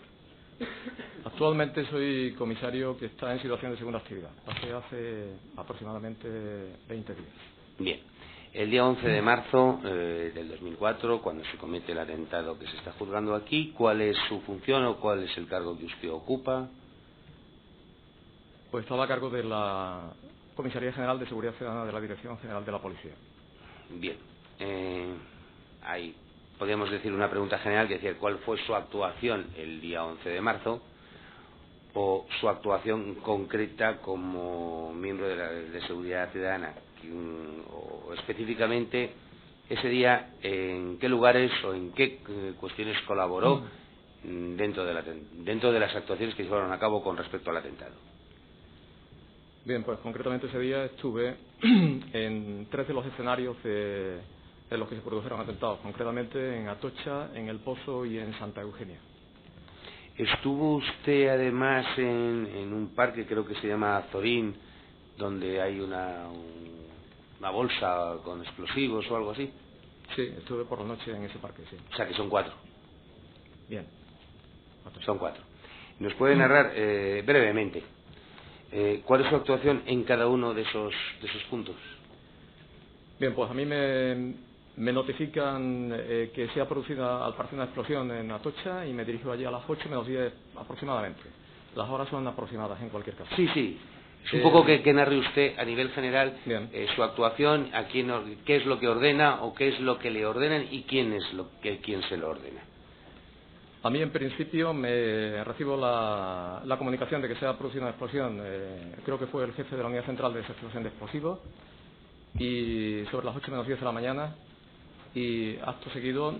Actualmente soy comisario que está en situación de segunda actividad. Pasé hace aproximadamente 20 días. Bien. El día 11 de marzo del 2004, cuando se comete el atentado que se está juzgando aquí, ¿cuál es su función o cuál es el cargo que usted ocupa? Pues estaba a cargo de la Comisaría General de Seguridad Ciudadana de la Dirección General de la Policía. Bien. Hay, podríamos decir, una pregunta general que decía cuál fue su actuación el día 11 de marzo o su actuación concreta como miembro de Seguridad Ciudadana, o específicamente ese día en qué lugares o en qué cuestiones colaboró dentro de las actuaciones que se llevaron a cabo con respecto al atentado. Bien, pues concretamente ese día estuve en 3 de los escenarios en los que se produjeron atentados, concretamente en Atocha, en El Pozo y en Santa Eugenia. ¿Estuvo usted además en un parque, creo que se llama Azorín, donde hay una bolsa con explosivos o algo así? Sí, estuve por la noche en ese parque, sí. O sea que son 4. Bien. Son 4. ¿Nos puede narrar brevemente cuál es su actuación en cada uno de esos puntos? Bien, pues a mí me notifican que se ha producido al parecer una explosión en Atocha y me dirijo allí a las 8 menos 10 aproximadamente. Las horas son aproximadas en cualquier caso. Sí, sí. Es un poco que narre usted a nivel general su actuación, qué es lo que ordena o qué es lo que le ordenan y quién se lo ordena. A mí, en principio, me recibo la comunicación de que se ha producido una explosión. Creo que fue el jefe de la Unidad Central de Desactivación de Explosivos, y sobre las 8 menos 10 de la mañana. Y acto seguido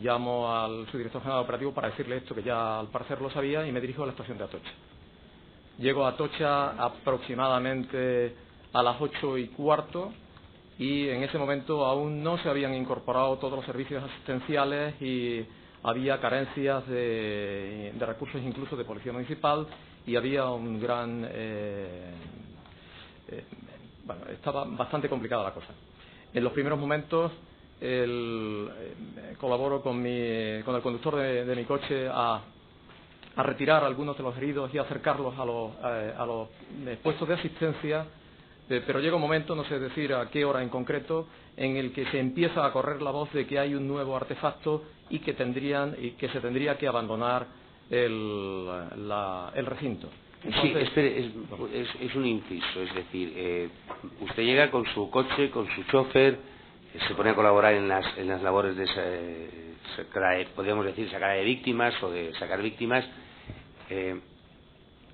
llamo al subdirector general operativo para decirle esto, que ya al parecer lo sabía, y me dirijo a la estación de Atocha. Llego a Atocha aproximadamente a las 8:15 y en ese momento aún no se habían incorporado todos los servicios asistenciales y había carencias de recursos incluso de policía municipal y había un gran... estaba bastante complicada la cosa. En los primeros momentos colaboro con el conductor de mi coche a retirar a algunos de los heridos y acercarlos a los puestos de asistencia, pero llega un momento, no sé decir a qué hora en concreto, en el que se empieza a correr la voz de que hay un nuevo artefacto y que se tendría que abandonar el recinto. Entonces, sí, espere, es un inciso, es decir, usted llega con su coche, con su chofer, se pone a colaborar en las labores de podríamos decir sacar de víctimas o de sacar víctimas.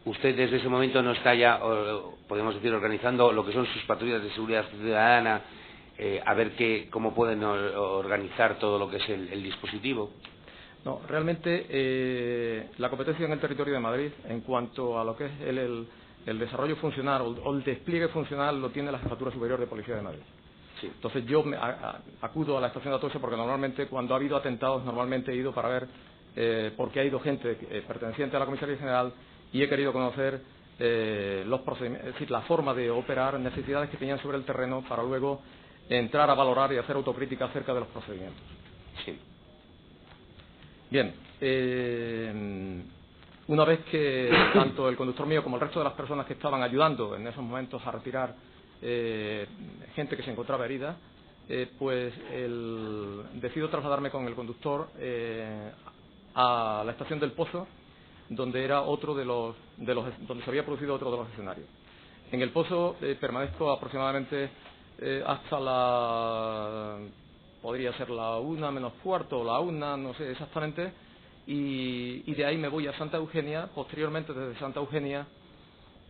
Usted desde ese momento no está ya, podemos decir, organizando lo que son sus patrullas de seguridad ciudadana, a ver cómo pueden organizar todo lo que es el dispositivo. No, realmente la competencia en el territorio de Madrid en cuanto a lo que es el desarrollo funcional o el despliegue funcional lo tiene la Jefatura Superior de Policía de Madrid. Sí. Entonces yo acudo a la estación de Atocha porque normalmente cuando ha habido atentados normalmente he ido para ver porque ha ido gente perteneciente a la Comisaría General y he querido conocer los procedimientos, es decir, la forma de operar, necesidades que tenían sobre el terreno para luego entrar a valorar y hacer autocrítica acerca de los procedimientos. Sí. Bien, una vez que tanto el conductor mío como el resto de las personas que estaban ayudando en esos momentos a retirar gente que se encontraba herida, pues decido trasladarme con el conductor a la estación del Pozo, donde era otro donde se había producido otro de los escenarios. En el Pozo permanezco aproximadamente hasta podría ser la 1 menos cuarto o la 1, no sé exactamente, y de ahí me voy a Santa Eugenia. Posteriormente, desde Santa Eugenia,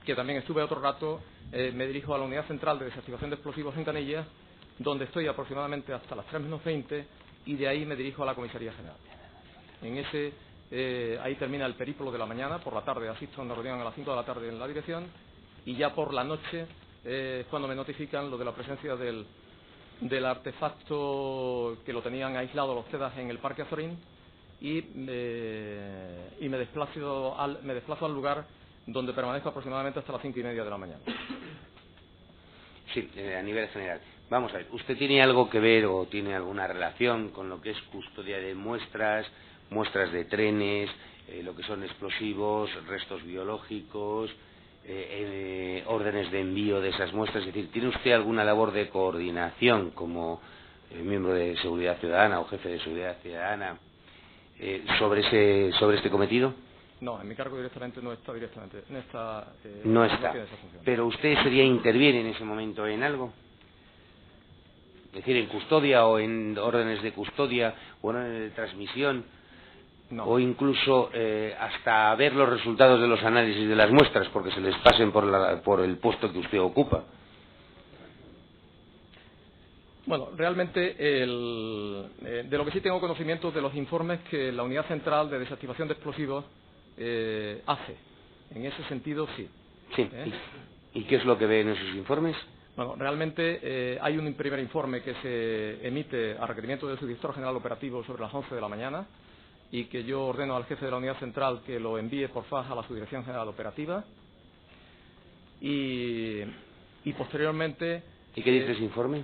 que también estuve otro rato, me dirijo a la Unidad Central de Desactivación de Explosivos en Canillas, donde estoy aproximadamente hasta las 3 menos 20, y de ahí me dirijo a la Comisaría General. Ahí termina el periplo de la mañana. Por la tarde asisto a una reunión a las 5 de la tarde en la dirección, y ya por la noche es cuando me notifican lo de la presencia del artefacto, que lo tenían aislado los TEDAS en el Parque Azorín, y me desplazo al lugar, donde permanezco aproximadamente hasta las 5:30 de la mañana. Sí, a nivel general. Vamos a ver, ¿usted tiene algo que ver o tiene alguna relación con lo que es custodia de muestras de trenes, lo que son explosivos, restos biológicos, órdenes de envío de esas muestras? Es decir, ¿tiene usted alguna labor de coordinación como miembro de Seguridad Ciudadana o jefe de Seguridad Ciudadana sobre este cometido? No, en mi cargo directamente no está directamente. No está. Tiene esa función. ¿Pero usted interviene en ese momento en algo? Es decir, en custodia o en órdenes de custodia o en órdenes de transmisión. No. O incluso hasta ver los resultados de los análisis de las muestras, porque se les pasen por el puesto que usted ocupa. Bueno, realmente de lo que sí tengo conocimiento de los informes que la Unidad Central de Desactivación de Explosivos hace. En ese sentido, sí. Sí. ¿Y qué es lo que ve en esos informes? Bueno, realmente hay un primer informe que se emite a requerimiento del Subdirector General Operativo sobre las 11 de la mañana, y que yo ordeno al jefe de la Unidad Central que lo envíe por fax a la Subdirección General Operativa. Y posteriormente... ¿Y qué dice ese informe?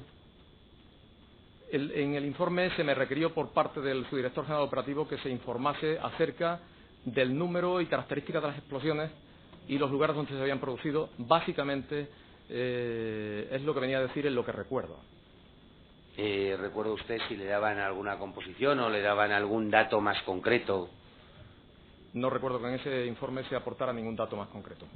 En el informe se me requirió por parte del Subdirector General Operativo que se informase acerca del número y características de las explosiones y los lugares donde se habían producido. Básicamente es lo que venía a decir, en lo que recuerdo. ¿Recuerda usted si le daban alguna composición o le daban algún dato más concreto? No recuerdo que en ese informe se aportara ningún dato más concreto.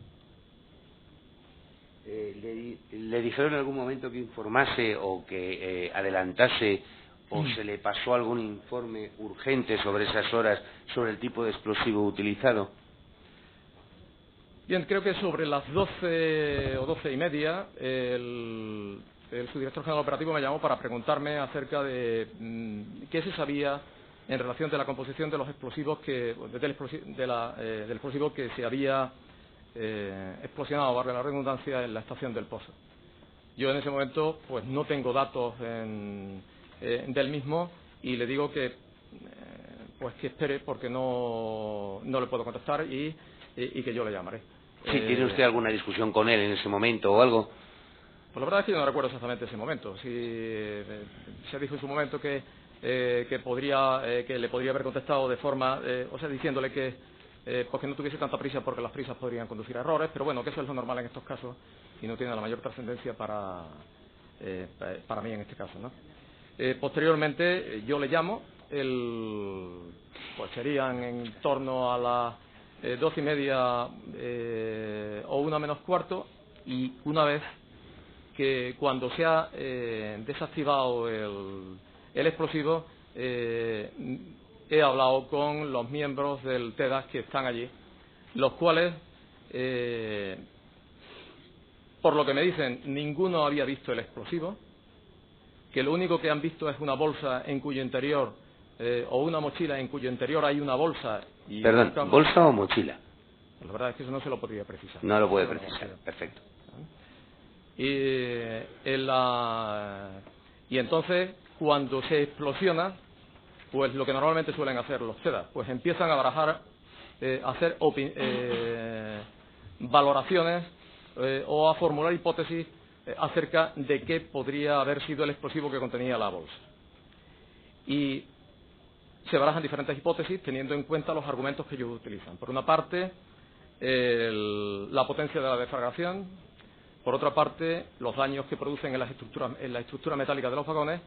¿Le dijeron en algún momento que informase o que adelantase o se le pasó algún informe urgente sobre esas horas, sobre el tipo de explosivo utilizado? Bien, creo que sobre las 12 o 12:30 el subdirector general operativo me llamó para preguntarme acerca de qué se sabía en relación de la composición de los explosivos del explosivo que se había explosionado, valga la redundancia, en la estación del Pozo. Yo en ese momento pues no tengo datos del mismo, y le digo que que espere, porque no le puedo contestar, y que yo le llamaré. Sí, ¿tiene usted alguna discusión con él en ese momento o algo? Pues la verdad es que yo no recuerdo exactamente ese momento. Sí, se dijo en su momento que le podría haber contestado de forma, diciéndole que pues que no tuviese tanta prisa, porque las prisas podrían conducir a errores, pero bueno, que eso es lo normal en estos casos y no tiene la mayor trascendencia para mí en este caso, ¿no? Posteriormente yo le llamo, pues serían en torno a las 12:30 o 1:45, y una vez que cuando se ha desactivado el explosivo, he hablado con los miembros del TEDAS que están allí, los cuales, por lo que me dicen, ninguno había visto el explosivo, que lo único que han visto es una bolsa en cuyo interior, o una mochila en cuyo interior hay una bolsa. Perdón, ¿bolsa o mochila? La verdad es que eso no se lo podría precisar. No lo puede precisar, perfecto. Y entonces, cuando se explosiona, pues lo que normalmente suelen hacer los TEDAS, pues empiezan a barajar, a hacer valoraciones o a formular hipótesis acerca de qué podría haber sido el explosivo que contenía la bolsa. Y se barajan diferentes hipótesis teniendo en cuenta los argumentos que ellos utilizan. Por una parte, la potencia de la deflagración; por otra parte, los daños que producen en la estructura metálica de los vagones;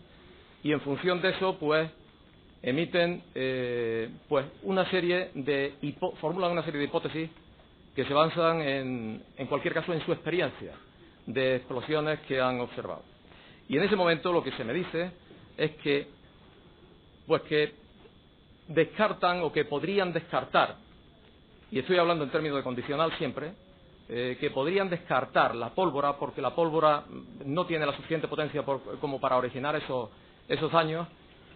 y en función de eso, pues emiten formulan una serie de hipótesis que se basan en cualquier caso en su experiencia de explosiones que han observado. Y en ese momento lo que se me dice es que descartan, o que podrían descartar, y estoy hablando en términos de condicional siempre, que podrían descartar la pólvora, porque la pólvora no tiene la suficiente potencia como para originar esos daños,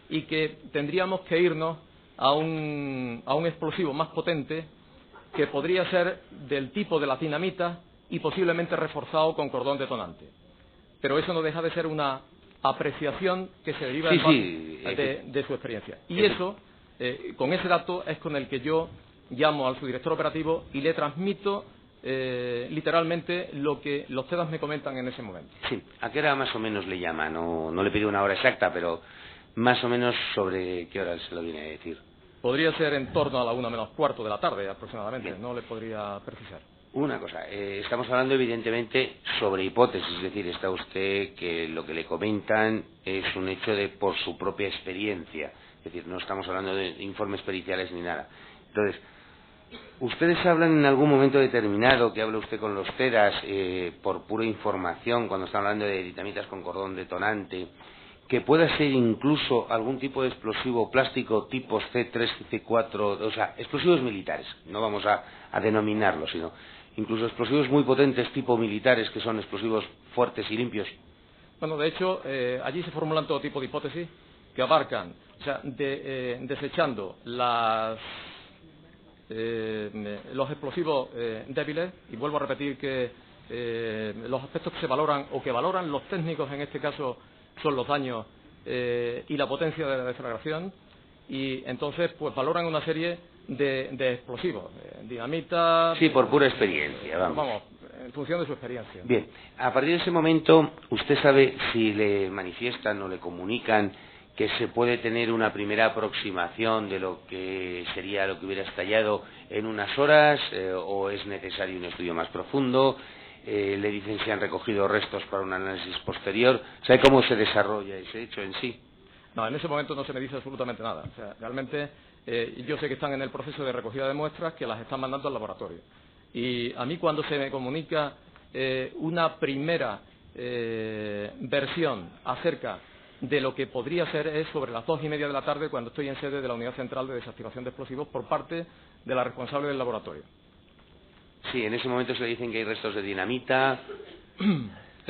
y que tendríamos que irnos a un explosivo más potente que podría ser del tipo de la dinamita y posiblemente reforzado con cordón detonante. Pero eso no deja de ser una apreciación que se deriva de su experiencia. Y eso, con ese dato, es con el que yo llamo al subdirector operativo y le transmito literalmente lo que los TEDAS me comentan en ese momento. Sí, ¿a qué hora más o menos le llama? No le pido una hora exacta, pero más o menos sobre qué hora se lo viene a decir. Podría ser en torno a la 1:15 de la tarde aproximadamente, no le podría precisar. Una cosa, estamos hablando evidentemente sobre hipótesis, es decir, está usted que lo que le comentan es un hecho de por su propia experiencia, es decir, no estamos hablando de informes periciales ni nada. Entonces, ¿ustedes hablan en algún momento determinado, que habla usted con los TEDAS, por pura información, cuando están hablando de dinamitas con cordón detonante, que pueda ser incluso algún tipo de explosivo plástico tipos C3, C4, o sea, explosivos militares, no vamos a denominarlos, sino incluso explosivos muy potentes tipo militares, que son explosivos fuertes y limpios? Bueno, de hecho, allí se formulan todo tipo de hipótesis que abarcan, o sea, desechando los explosivos débiles, y vuelvo a repetir que los aspectos que se valoran o que valoran los técnicos en este caso son los daños y la potencia de la deflagración, y entonces pues valoran una serie de explosivos, dinamita... Sí, por pura experiencia, vamos, en función de su experiencia. Bien, a partir de ese momento, ¿usted sabe si le manifiestan o le comunican que se puede tener una primera aproximación de lo que sería lo que hubiera estallado en unas horas, o es necesario un estudio más profundo? Le dicen si han recogido restos para un análisis posterior. ¿Sabe cómo se desarrolla ese hecho en sí? No, en ese momento no se me dice absolutamente nada. O sea, realmente yo sé que están en el proceso de recogida de muestras, que las están mandando al laboratorio. Y a mí, cuando se me comunica una primera versión acerca de lo que podría ser, es sobre las 2:30 de la tarde, cuando estoy en sede de la Unidad Central de Desactivación de Explosivos por parte de la responsable del laboratorio. Sí, en ese momento se le dicen que hay restos de dinamita,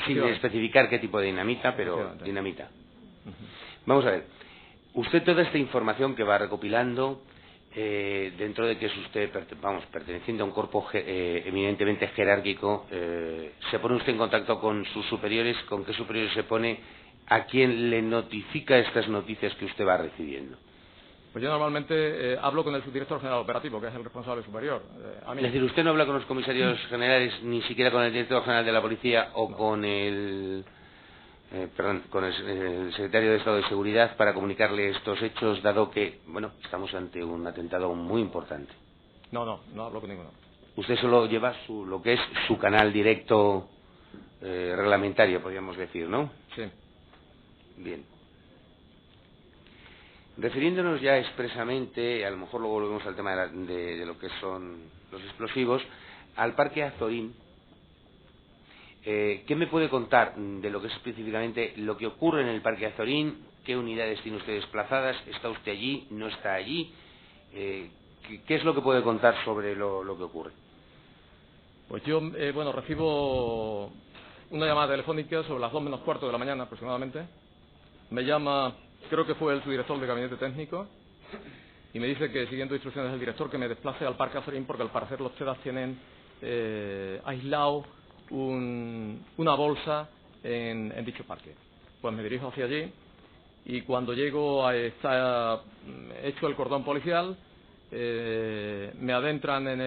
sin especificar qué tipo de dinamita, pero dinamita. Vamos a ver, usted toda esta información que va recopilando, dentro de que es usted, perteneciente a un cuerpo eminentemente jerárquico, ¿se pone usted en contacto con sus superiores? ¿Con qué superiores se pone? ¿A quién le notifica estas noticias que usted va recibiendo? Pues yo normalmente hablo con el subdirector general operativo, que es el responsable superior. Es decir, ¿usted no habla con los comisarios generales, ni siquiera con el director general de la policía o con el secretario de Estado de Seguridad para comunicarle estos hechos, dado que, bueno, estamos ante un atentado muy importante? No hablo con ninguno. Usted solo lleva lo que es su canal directo reglamentario, podríamos decir, ¿no? Sí. Bien. Refiriéndonos ya expresamente, a lo mejor luego volvemos al tema de lo que son los explosivos, al Parque Azorín, ¿qué me puede contar de lo que es específicamente lo que ocurre en el Parque Azorín? ¿Qué unidades tiene usted desplazadas? ¿Está usted allí? ¿No está allí? ¿Qué es lo que puede contar sobre lo que ocurre? Pues yo, recibo una llamada telefónica sobre las 2:15 de la mañana aproximadamente. Me llama, creo que fue el subdirector de gabinete técnico, y me dice que, siguiendo instrucciones del director, que me desplace al Parque Azorín, porque al parecer los TEDAS tienen aislado una bolsa en dicho parque. Pues me dirijo hacia allí, y cuando llego está hecho el cordón policial, me adentran en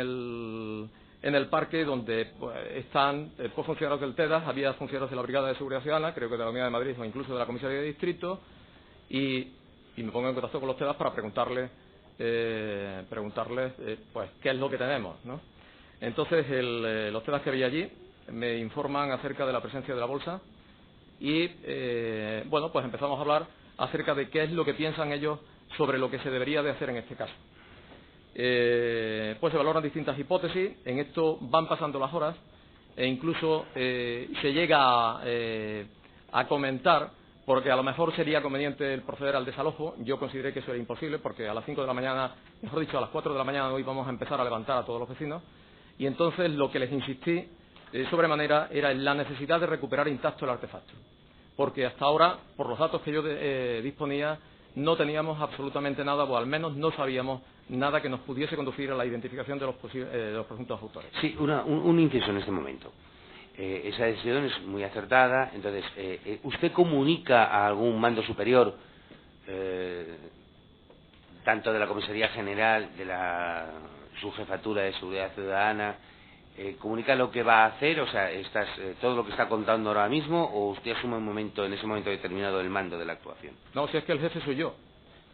el parque, donde pues, están funcionarios del TEDAS, había funcionarios de la Brigada de Seguridad Ciudadana, creo que de la Unidad de Madrid o incluso de la Comisaría de Distrito, y me pongo en contacto con los TEDAS para preguntarles pues qué es lo que tenemos, ¿no? Entonces los TEDAS que había allí me informan acerca de la presencia de la bolsa, y pues empezamos a hablar acerca de qué es lo que piensan ellos sobre lo que se debería de hacer en este caso. Pues se valoran distintas hipótesis. En esto van pasando las horas, e incluso se llega a comentar, porque a lo mejor sería conveniente el proceder al desalojo. Yo consideré que eso era imposible, porque a las 5 de la mañana, mejor dicho, a las 4 de la mañana hoy vamos a empezar a levantar a todos los vecinos, y entonces lo que les insistí sobremanera era la necesidad de recuperar intacto el artefacto, porque hasta ahora, por los datos que yo disponía, no teníamos absolutamente nada, o al menos no sabíamos nada que nos pudiese conducir a la identificación de los presuntos autores. Sí, un inciso en este momento. Esa decisión es muy acertada. Entonces, ¿usted comunica a algún mando superior, tanto de la Comisaría General, de la Subjefatura de Seguridad Ciudadana, comunica lo que va a hacer, o sea, todo lo que está contando ahora mismo, o usted asume en ese momento determinado el mando de la actuación? No, si es que el jefe soy yo.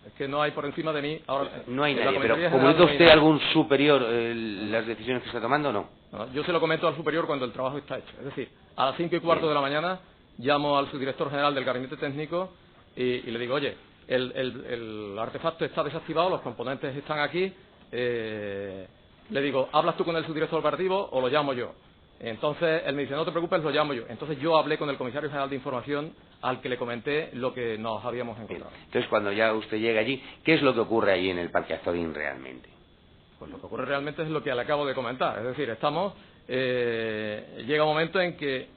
Es que no hay por encima de mí ahora. No hay nadie, pero ¿comunica usted a algún superior las decisiones que está tomando o no? No? Yo se lo comento al superior cuando el trabajo está hecho. Es decir, a las 5:15 de la mañana llamo al subdirector general del gabinete técnico y le digo, oye, el artefacto está desactivado, los componentes están aquí. Le digo, ¿hablas tú con el subdirector operativo o lo llamo yo? Entonces él me dice, no te preocupes, lo llamo yo. Entonces yo hablé con el comisario general de información al que le comenté lo que nos habíamos encontrado. Entonces cuando ya usted llega allí, ¿qué es lo que ocurre allí en el Parque Azorín realmente? Pues lo que ocurre realmente es lo que le acabo de comentar. Es decir, llega un momento en que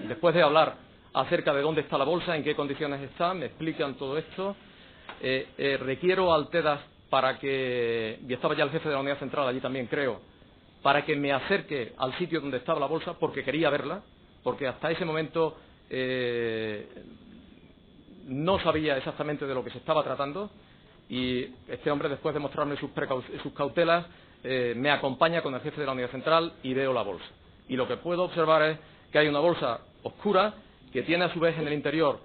después de hablar acerca de dónde está la bolsa, en qué condiciones está, me explican todo esto, requiero al TEDAS para que, y estaba ya el jefe de la unidad central allí también, creo, para que me acerque al sitio donde estaba la bolsa, porque quería verla, porque hasta ese momento no sabía exactamente de lo que se estaba tratando, y este hombre, después de mostrarme sus cautelas, me acompaña con el jefe de la unidad central y veo la bolsa. Y lo que puedo observar es que hay una bolsa oscura que tiene a su vez en el interior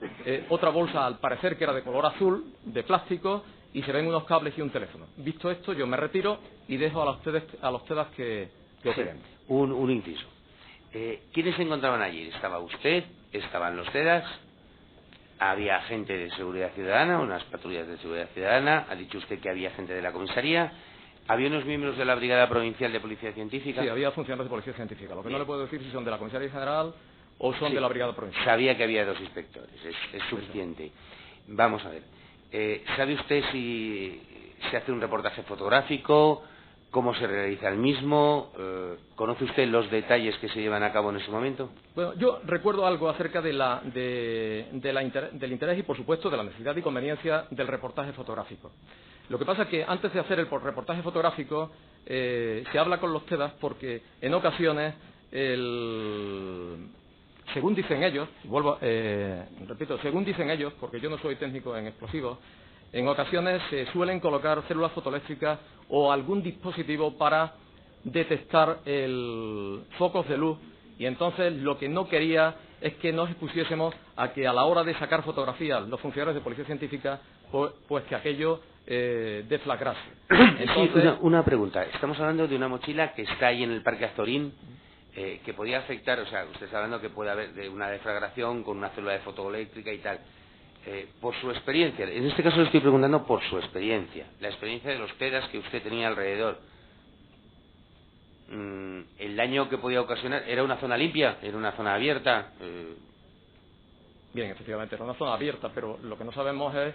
otra bolsa, al parecer que era de color azul, de plástico, y se ven unos cables y un teléfono. Visto esto, yo me retiro y dejo a los TEDAS que operen. Un inciso. ¿Quiénes se encontraban allí? ¿Estaba usted? ¿Estaban los TEDAS? ¿Había gente de seguridad ciudadana, unas patrullas de seguridad ciudadana? ¿Ha dicho usted que había gente de la comisaría? ¿Había unos miembros de la Brigada Provincial de Policía Científica? Sí, había funcionarios de Policía Científica. Lo que no le puedo decir si son de la Comisaría General o son de la Brigada Provincial. Sabía que había 2 inspectores, es suficiente. Vamos a ver. ¿Sabe usted si se hace un reportaje fotográfico? ¿Cómo se realiza el mismo? ¿Conoce usted los detalles que se llevan a cabo en ese momento? Bueno, yo recuerdo algo acerca del interés y, por supuesto, de la necesidad y conveniencia del reportaje fotográfico. Lo que pasa es que antes de hacer el reportaje fotográfico se habla con los TEDAS porque en ocasiones según dicen ellos, repito, según dicen ellos, porque yo no soy técnico en explosivos, en ocasiones se suelen colocar células fotoeléctricas o algún dispositivo para detectar focos de luz, y entonces lo que no quería es que nos expusiésemos a que a la hora de sacar fotografías los funcionarios de Policía Científica, pues que aquello deflagrase. Entonces... Sí, una pregunta. Estamos hablando de una mochila que está ahí en el Parque Azorín, que podía afectar, o sea, usted está hablando que puede haber de una deflagración con una célula de fotoeléctrica y tal. Por su experiencia, en este caso le estoy preguntando por su experiencia, la experiencia de los TEDAS que usted tenía alrededor. ¿El daño que podía ocasionar era una zona limpia? ¿Era una zona abierta? Bien, efectivamente, era una zona abierta, pero lo que no sabemos es,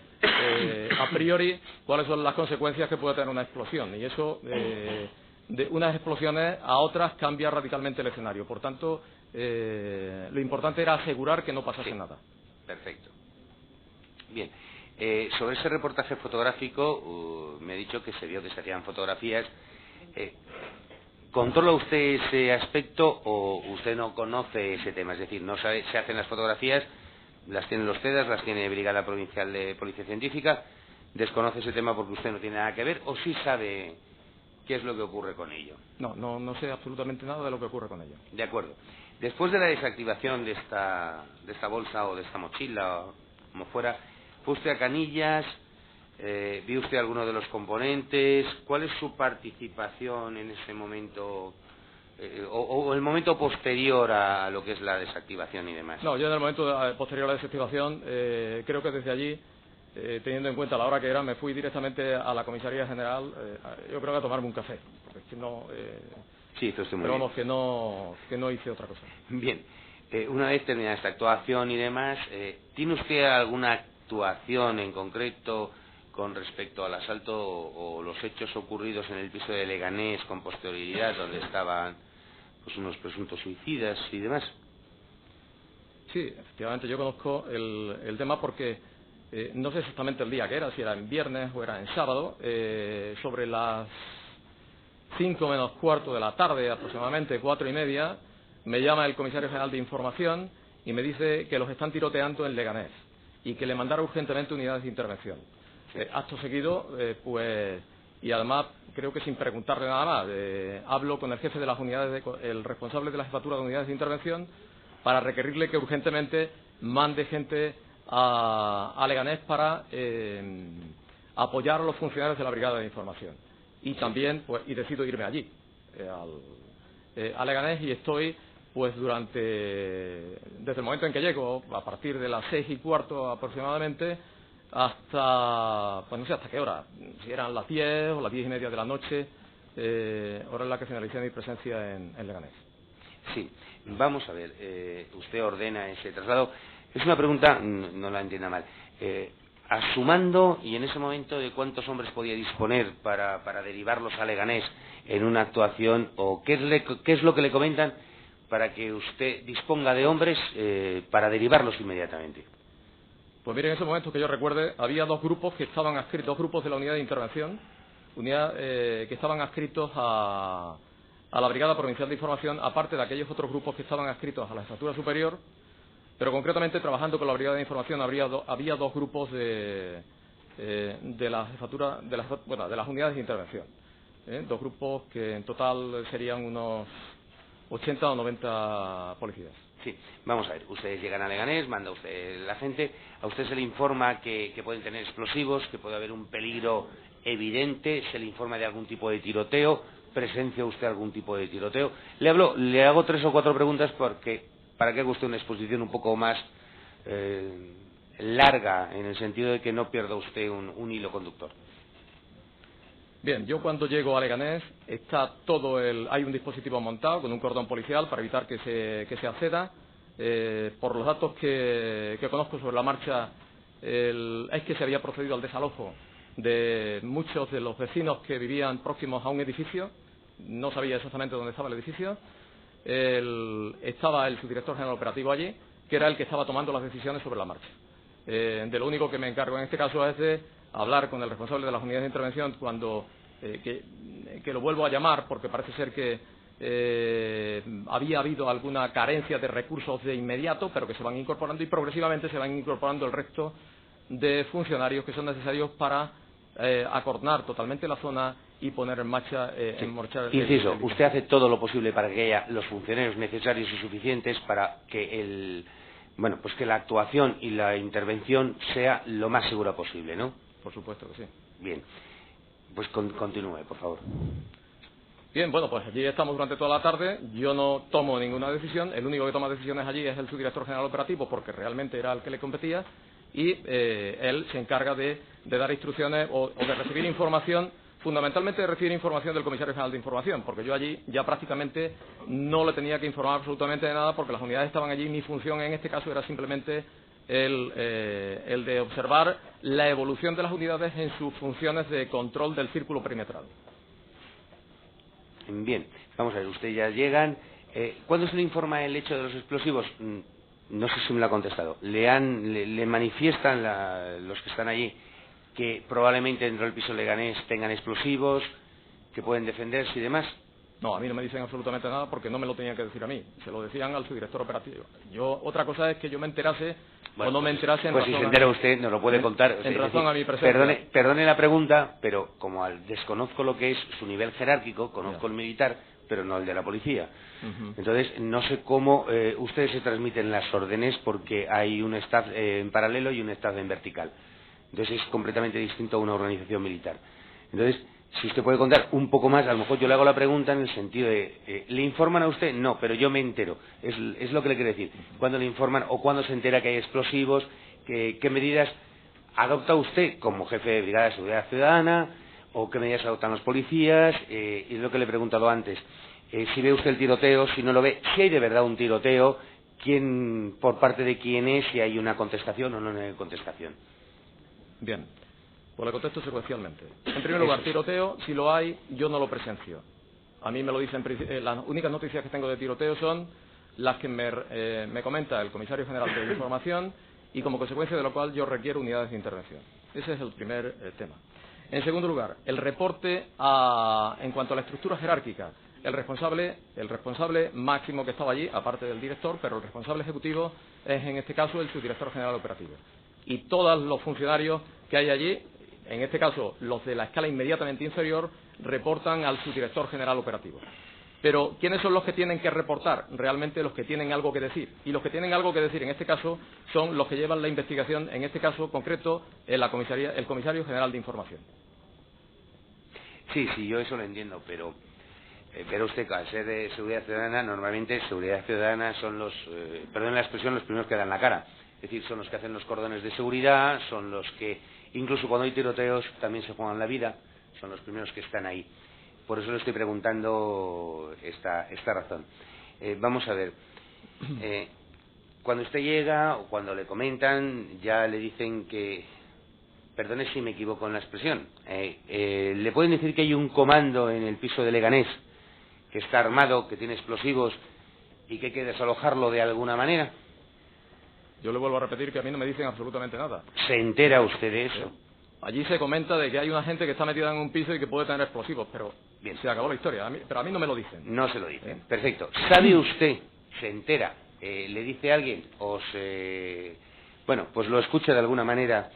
a priori, cuáles son las consecuencias que puede tener una explosión. Y eso, de unas explosiones a otras, cambia radicalmente el escenario. Por tanto, lo importante era asegurar que no pasase nada. Perfecto. Bien. Sobre ese reportaje fotográfico, me ha dicho que se vio que se hacían fotografías. ¿Controla usted ese aspecto o usted no conoce ese tema? Es decir, no sabe, se hacen las fotografías, las tienen los TEDAS, las tiene Brigada Provincial de Policía Científica, desconoce ese tema porque usted no tiene nada que ver, o sí sabe qué es lo que ocurre con ello. No sé absolutamente nada de lo que ocurre con ello. De acuerdo. Después de la desactivación de esta bolsa o de esta mochila, o como fuera, ¿fue usted a Canillas? ¿Vio usted alguno de los componentes? ¿Cuál es su participación en ese momento o el momento posterior a lo que es la desactivación y demás? No, yo en el momento posterior a la desactivación, creo que desde allí, teniendo en cuenta la hora que era, me fui directamente a la Comisaría General, yo creo que a tomarme un café, porque es que no... sí, hizo usted muy pero bien. Vamos, que no hice otra cosa. Bien, una vez terminada esta actuación y demás, ¿tiene usted alguna actuación en concreto con respecto al asalto o los hechos ocurridos en el piso de Leganés con posterioridad, donde estaban pues unos presuntos suicidas y demás? Sí, efectivamente yo conozco el tema porque no sé exactamente el día que era, si era en viernes o era en sábado, sobre las 5 menos cuarto de la tarde, aproximadamente 4:30, me llama el comisario general de información y me dice que los están tiroteando en Leganés y que le mandara urgentemente unidades de intervención. Acto seguido, y además creo que sin preguntarle nada más, hablo con el jefe de las unidades, el responsable de la jefatura de unidades de intervención, para requerirle que urgentemente mande gente a Leganés para apoyar a los funcionarios de la brigada de información. Y también, y decido irme allí, a Leganés, y estoy, desde el momento en que llego, a partir de las 6:15 aproximadamente, hasta, no sé hasta qué hora, si eran las 10 o las 10:30 de la noche, hora en la que finalicé mi presencia en Leganés. Sí, vamos a ver, usted ordena ese traslado. Es una pregunta, no la entienda mal. Asumando, y en ese momento, ¿de cuántos hombres podía disponer para derivarlos a Leganés en una actuación? ¿O qué es lo que le comentan para que usted disponga de hombres para derivarlos inmediatamente? Pues mire, en ese momento que yo recuerde, había dos grupos que estaban adscritos, dos grupos de la unidad de intervención, que estaban adscritos a la Brigada Provincial de Información, aparte de aquellos otros grupos que estaban adscritos a la Jefatura Superior, pero concretamente trabajando con la Brigada de Información había dos grupos de la jefatura, de las unidades de intervención, dos grupos que en total serían unos 80 o 90 policías. Sí, vamos a ver, ustedes llegan a Leganés, manda usted la gente, a usted se le informa que pueden tener explosivos, que puede haber un peligro evidente, se le informa de algún tipo de tiroteo, presencia usted algún tipo de tiroteo. Le hago 3 o 4 preguntas para que haga usted una exposición un poco más larga, en el sentido de que no pierda usted un hilo conductor. Bien, yo cuando llego a Leganés hay un dispositivo montado con un cordón policial para evitar que se acceda. Por los datos que conozco sobre la marcha, es que se había procedido al desalojo de muchos de los vecinos que vivían próximos a un edificio. No sabía exactamente dónde estaba el edificio. Estaba el subdirector general operativo allí, que era el que estaba tomando las decisiones sobre la marcha. De lo único que me encargo en este caso es de hablar con el responsable de las unidades de intervención cuando que lo vuelvo a llamar, porque parece ser que había habido alguna carencia de recursos de inmediato, pero que se van incorporando, y progresivamente se van incorporando el resto de funcionarios que son necesarios para acordonar totalmente la zona y poner en marcha Inciso, usted hace todo lo posible para que haya los funcionarios necesarios y suficientes para que que la actuación y la intervención sea lo más segura posible, ¿no? Por supuesto que sí. Bien, pues continúe, por favor. Bien, pues allí estamos durante toda la tarde. Yo no tomo ninguna decisión. El único que toma decisiones allí es el subdirector general operativo, porque realmente era el que le competía, y él se encarga de dar instrucciones o de recibir información, fundamentalmente de recibir información del comisario general de información, porque yo allí ya prácticamente no le tenía que informar absolutamente de nada, porque las unidades estaban allí. Mi función en este caso era simplemente el de observar la evolución de las unidades en sus funciones de control del círculo perimetral. Bien, vamos a ver, ustedes ya llegan. ¿Cuándo se le informa el hecho de los explosivos? No sé si me lo ha contestado. ¿Le manifiestan los que están allí que probablemente dentro del piso Leganés tengan explosivos, que pueden defenderse y demás? No, a mí no me dicen absolutamente nada, porque no me lo tenían que decir a mí, se lo decían al subdirector operativo. Otra cosa es que yo me enterase o no me enterase en razón. Pues si se entera usted, nos lo puede contar. En razón a mi presencia. Perdone la pregunta, pero como desconozco lo que es su nivel jerárquico, conozco el militar, pero no el de la policía. Entonces, no sé cómo ustedes se transmiten las órdenes, porque hay un staff en paralelo y un staff en vertical. Entonces es completamente distinto a una organización militar. Entonces, si usted puede contar un poco más, a lo mejor yo le hago la pregunta en el sentido de ¿le informan a usted? No, pero yo me entero. Es lo que le quiero decir. ¿Cuándo le informan o cuándo se entera que hay explosivos? ¿Qué medidas adopta usted como jefe de Brigada de Seguridad Ciudadana? ¿O qué medidas adoptan los policías? Y es lo que le he preguntado antes. Si ve usted el tiroteo, si no lo ve, si hay de verdad un tiroteo, por parte de quién es, si hay una contestación o no hay contestación. Bien, pues le contesto secuencialmente. En primer lugar, tiroteo, si lo hay, yo no lo presencio. A mí me lo dicen, las únicas noticias que tengo de tiroteo son las que me comenta el comisario general de información y como consecuencia de lo cual yo requiero unidades de intervención. Ese es el primer tema. En segundo lugar, el reporte en cuanto a la estructura jerárquica. El responsable máximo que estaba allí, aparte del director, pero el responsable ejecutivo es en este caso el subdirector general operativo. Y todos los funcionarios que hay allí, en este caso los de la escala inmediatamente inferior, reportan al subdirector general operativo. Pero ¿quiénes son los que tienen que reportar? Realmente los que tienen algo que decir. Y los que tienen algo que decir en este caso son los que llevan la investigación, en este caso concreto, el comisario general de información. Sí, yo eso lo entiendo, pero usted, al ser de seguridad ciudadana, normalmente seguridad ciudadana son perdón la expresión, los primeros que dan la cara. Es decir, son los que hacen los cordones de seguridad, son los que, incluso cuando hay tiroteos, también se juegan la vida, son los primeros que están ahí. Por eso le estoy preguntando esta razón. Vamos a ver, cuando usted llega o cuando le comentan, ya le dicen que, perdone si me equivoco en la expresión, le pueden decir que hay un comando en el piso de Leganés que está armado, que tiene explosivos y que hay que desalojarlo de alguna manera. Yo le vuelvo a repetir que a mí no me dicen absolutamente nada. ¿Se entera usted de eso? Allí se comenta de que hay una gente que está metida en un piso y que puede tener explosivos, pero bien, se acabó la historia. Pero a mí no me lo dicen. No se lo dicen. Perfecto. ¿Sabe usted, se entera, le dice a alguien, pues lo escucha de alguna manera,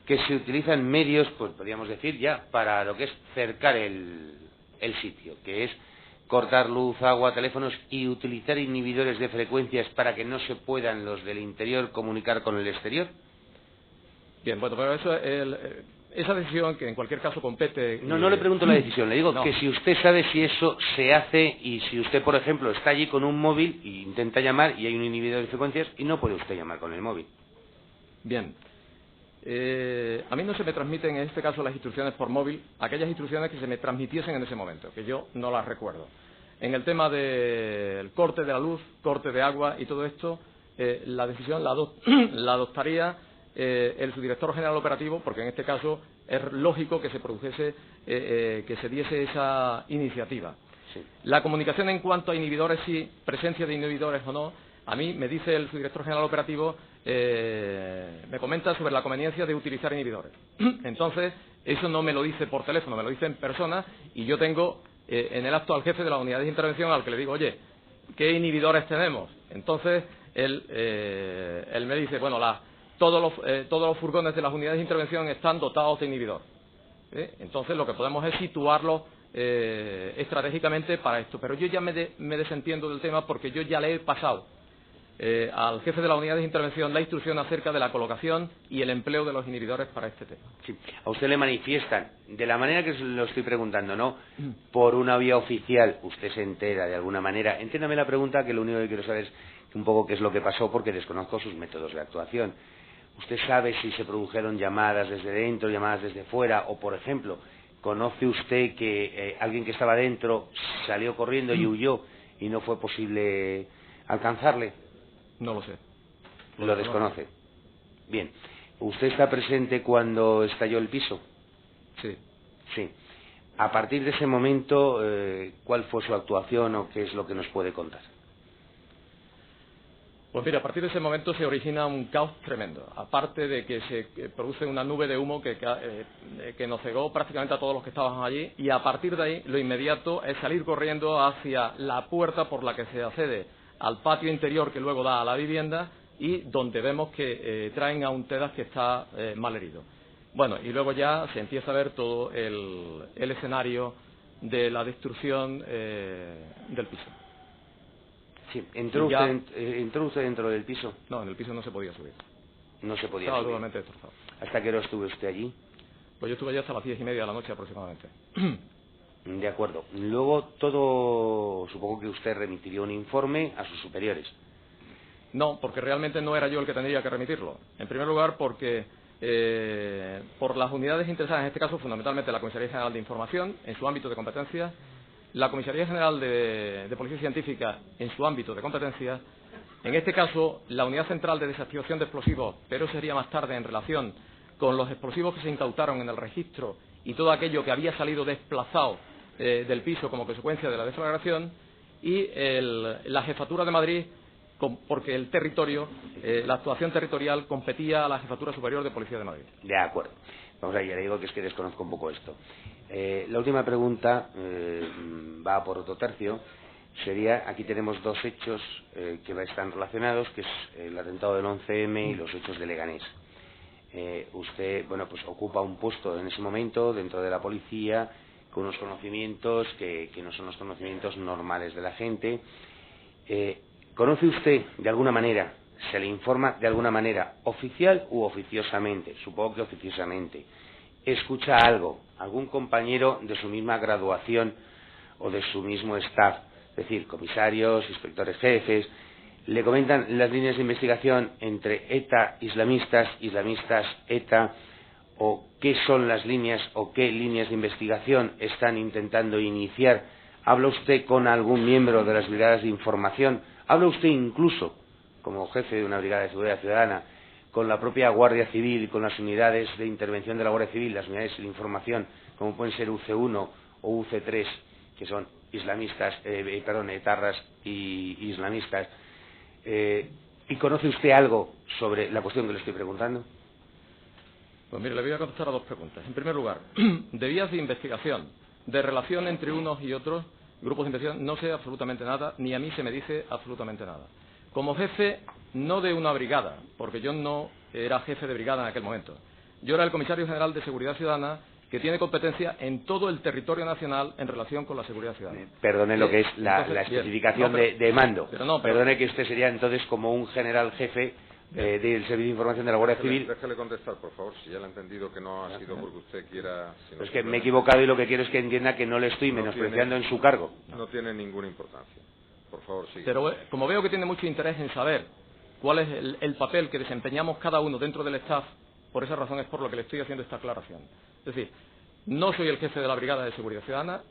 que se utilizan medios, pues podríamos decir ya, para lo que es cercar el sitio, que es cortar luz, agua, teléfonos y utilizar inhibidores de frecuencias para que no se puedan los del interior comunicar con el exterior? Bien, bueno, pero esa decisión que en cualquier caso compete... No le pregunto la decisión, le digo que si usted sabe si eso se hace y si usted, por ejemplo, está allí con un móvil e intenta llamar y hay un inhibidor de frecuencias y no puede usted llamar con el móvil. Bien. A mí no se me transmiten en este caso las instrucciones por móvil, aquellas instrucciones que se me transmitiesen en ese momento, que yo no las recuerdo. En el tema del corte de la luz, corte de agua y todo esto, la decisión la adoptaría el subdirector general operativo, porque en este caso es lógico que se produjese, que se diese esa iniciativa. Sí. La comunicación en cuanto a inhibidores, sí, presencia de inhibidores o no, a mí me dice el subdirector general operativo, me comenta sobre la conveniencia de utilizar inhibidores. Entonces, eso no me lo dice por teléfono, me lo dice en persona, y yo tengo en el acto al jefe de la unidad de intervención al que le digo, oye, ¿qué inhibidores tenemos? Entonces, él me dice, bueno, todos los furgones de las unidades de intervención están dotados de inhibidor. Entonces, lo que podemos es situarlos estratégicamente para esto. Pero yo ya me desentiendo del tema porque yo ya le he pasado al jefe de la unidad de intervención la instrucción acerca de la colocación y el empleo de los inhibidores para este tema. Sí. A usted le manifiestan, de la manera que lo estoy preguntando, ¿no? Por una vía oficial, usted se entera de alguna manera. Entiéndame la pregunta, que lo único que quiero saber es un poco qué es lo que pasó, porque desconozco sus métodos de actuación. ¿Usted sabe si se produjeron llamadas desde dentro, llamadas desde fuera? O, por ejemplo, ¿conoce usted que alguien que estaba dentro salió corriendo y huyó y no fue posible alcanzarle? No lo sé. Lo desconoce. Bien. ¿Usted está presente cuando estalló el piso? Sí. Sí. A partir de ese momento, ¿cuál fue su actuación o qué es lo que nos puede contar? Pues mira, a partir de ese momento se origina un caos tremendo. Aparte de que se produce una nube de humo que nos cegó prácticamente a todos los que estaban allí, y a partir de ahí lo inmediato es salir corriendo hacia la puerta por la que se accede al patio interior que luego da a la vivienda y donde vemos que traen a un TEDAS que está mal herido. Bueno, y luego ya se empieza a ver todo el escenario de la destrucción del piso. Sí, ¿entró usted dentro del piso? No, en el piso no se podía subir. No se podía Estaba subir. totalmente destrozado. ¿Hasta qué hora estuvo usted allí? Pues yo estuve allí hasta las 10:30 de la noche aproximadamente. De acuerdo. Luego supongo que usted remitiría un informe a sus superiores. No, porque realmente no era yo el que tendría que remitirlo. En primer lugar, porque por las unidades interesadas, en este caso fundamentalmente la Comisaría General de Información, en su ámbito de competencia, la Comisaría General de Policía Científica, en su ámbito de competencia, en este caso la Unidad Central de Desactivación de Explosivos, pero sería más tarde en relación con los explosivos que se incautaron en el registro y todo aquello que había salido desplazado del piso como consecuencia de la deflagración, y la Jefatura de Madrid porque el territorio, la actuación territorial competía a la Jefatura Superior de Policía de Madrid. De acuerdo. Vamos a ir, ya le digo que es que desconozco un poco esto. La última pregunta va por otro tercio. Sería, aquí tenemos dos hechos que están relacionados, que es el atentado del 11M y los hechos de Leganés. Usted, bueno, pues ocupa un puesto en ese momento dentro de la policía, con unos conocimientos que no son los conocimientos normales de la gente. ¿Conoce usted de alguna manera, se le informa de alguna manera, oficial u oficiosamente? Supongo que oficiosamente. ¿Escucha algo, algún compañero de su misma graduación o de su mismo staff, es decir, comisarios, inspectores jefes, le comentan las líneas de investigación entre ETA, islamistas, ETA, o qué son las líneas o qué líneas de investigación están intentando iniciar? ¿Habla usted con algún miembro de las brigadas de información? ¿Habla usted incluso, como jefe de una brigada de seguridad ciudadana, con la propia Guardia Civil y con las unidades de intervención de la Guardia Civil, las unidades de información, como pueden ser UC1 o UC3, que son islamistas, etarras y islamistas? ¿Y conoce usted algo sobre la cuestión que le estoy preguntando? Pues mire, le voy a contestar a dos preguntas. En primer lugar, de vías de investigación, de relación entre unos y otros grupos de investigación, no sé absolutamente nada, ni a mí se me dice absolutamente nada. Como jefe, no de una brigada, porque yo no era jefe de brigada en aquel momento. Yo era el comisario general de Seguridad Ciudadana, que tiene competencia en todo el territorio nacional en relación con la seguridad ciudadana. Perdone lo que es la especificación de mando. Perdone que usted sería entonces como un general jefe del Servicio de Información de la Guardia Civil. Déjale contestar, por favor, si ya le ha entendido que no ha sido porque usted quiera... Es que me he equivocado y lo que quiero es que entienda que no le estoy menospreciando en su cargo. No tiene ninguna importancia. Por favor, sigue. Pero como veo que tiene mucho interés en saber cuál es el papel que desempeñamos cada uno dentro del staff, por esa razón es por lo que le estoy haciendo esta aclaración. Es decir, no soy el jefe de la Brigada de Seguridad Ciudadana.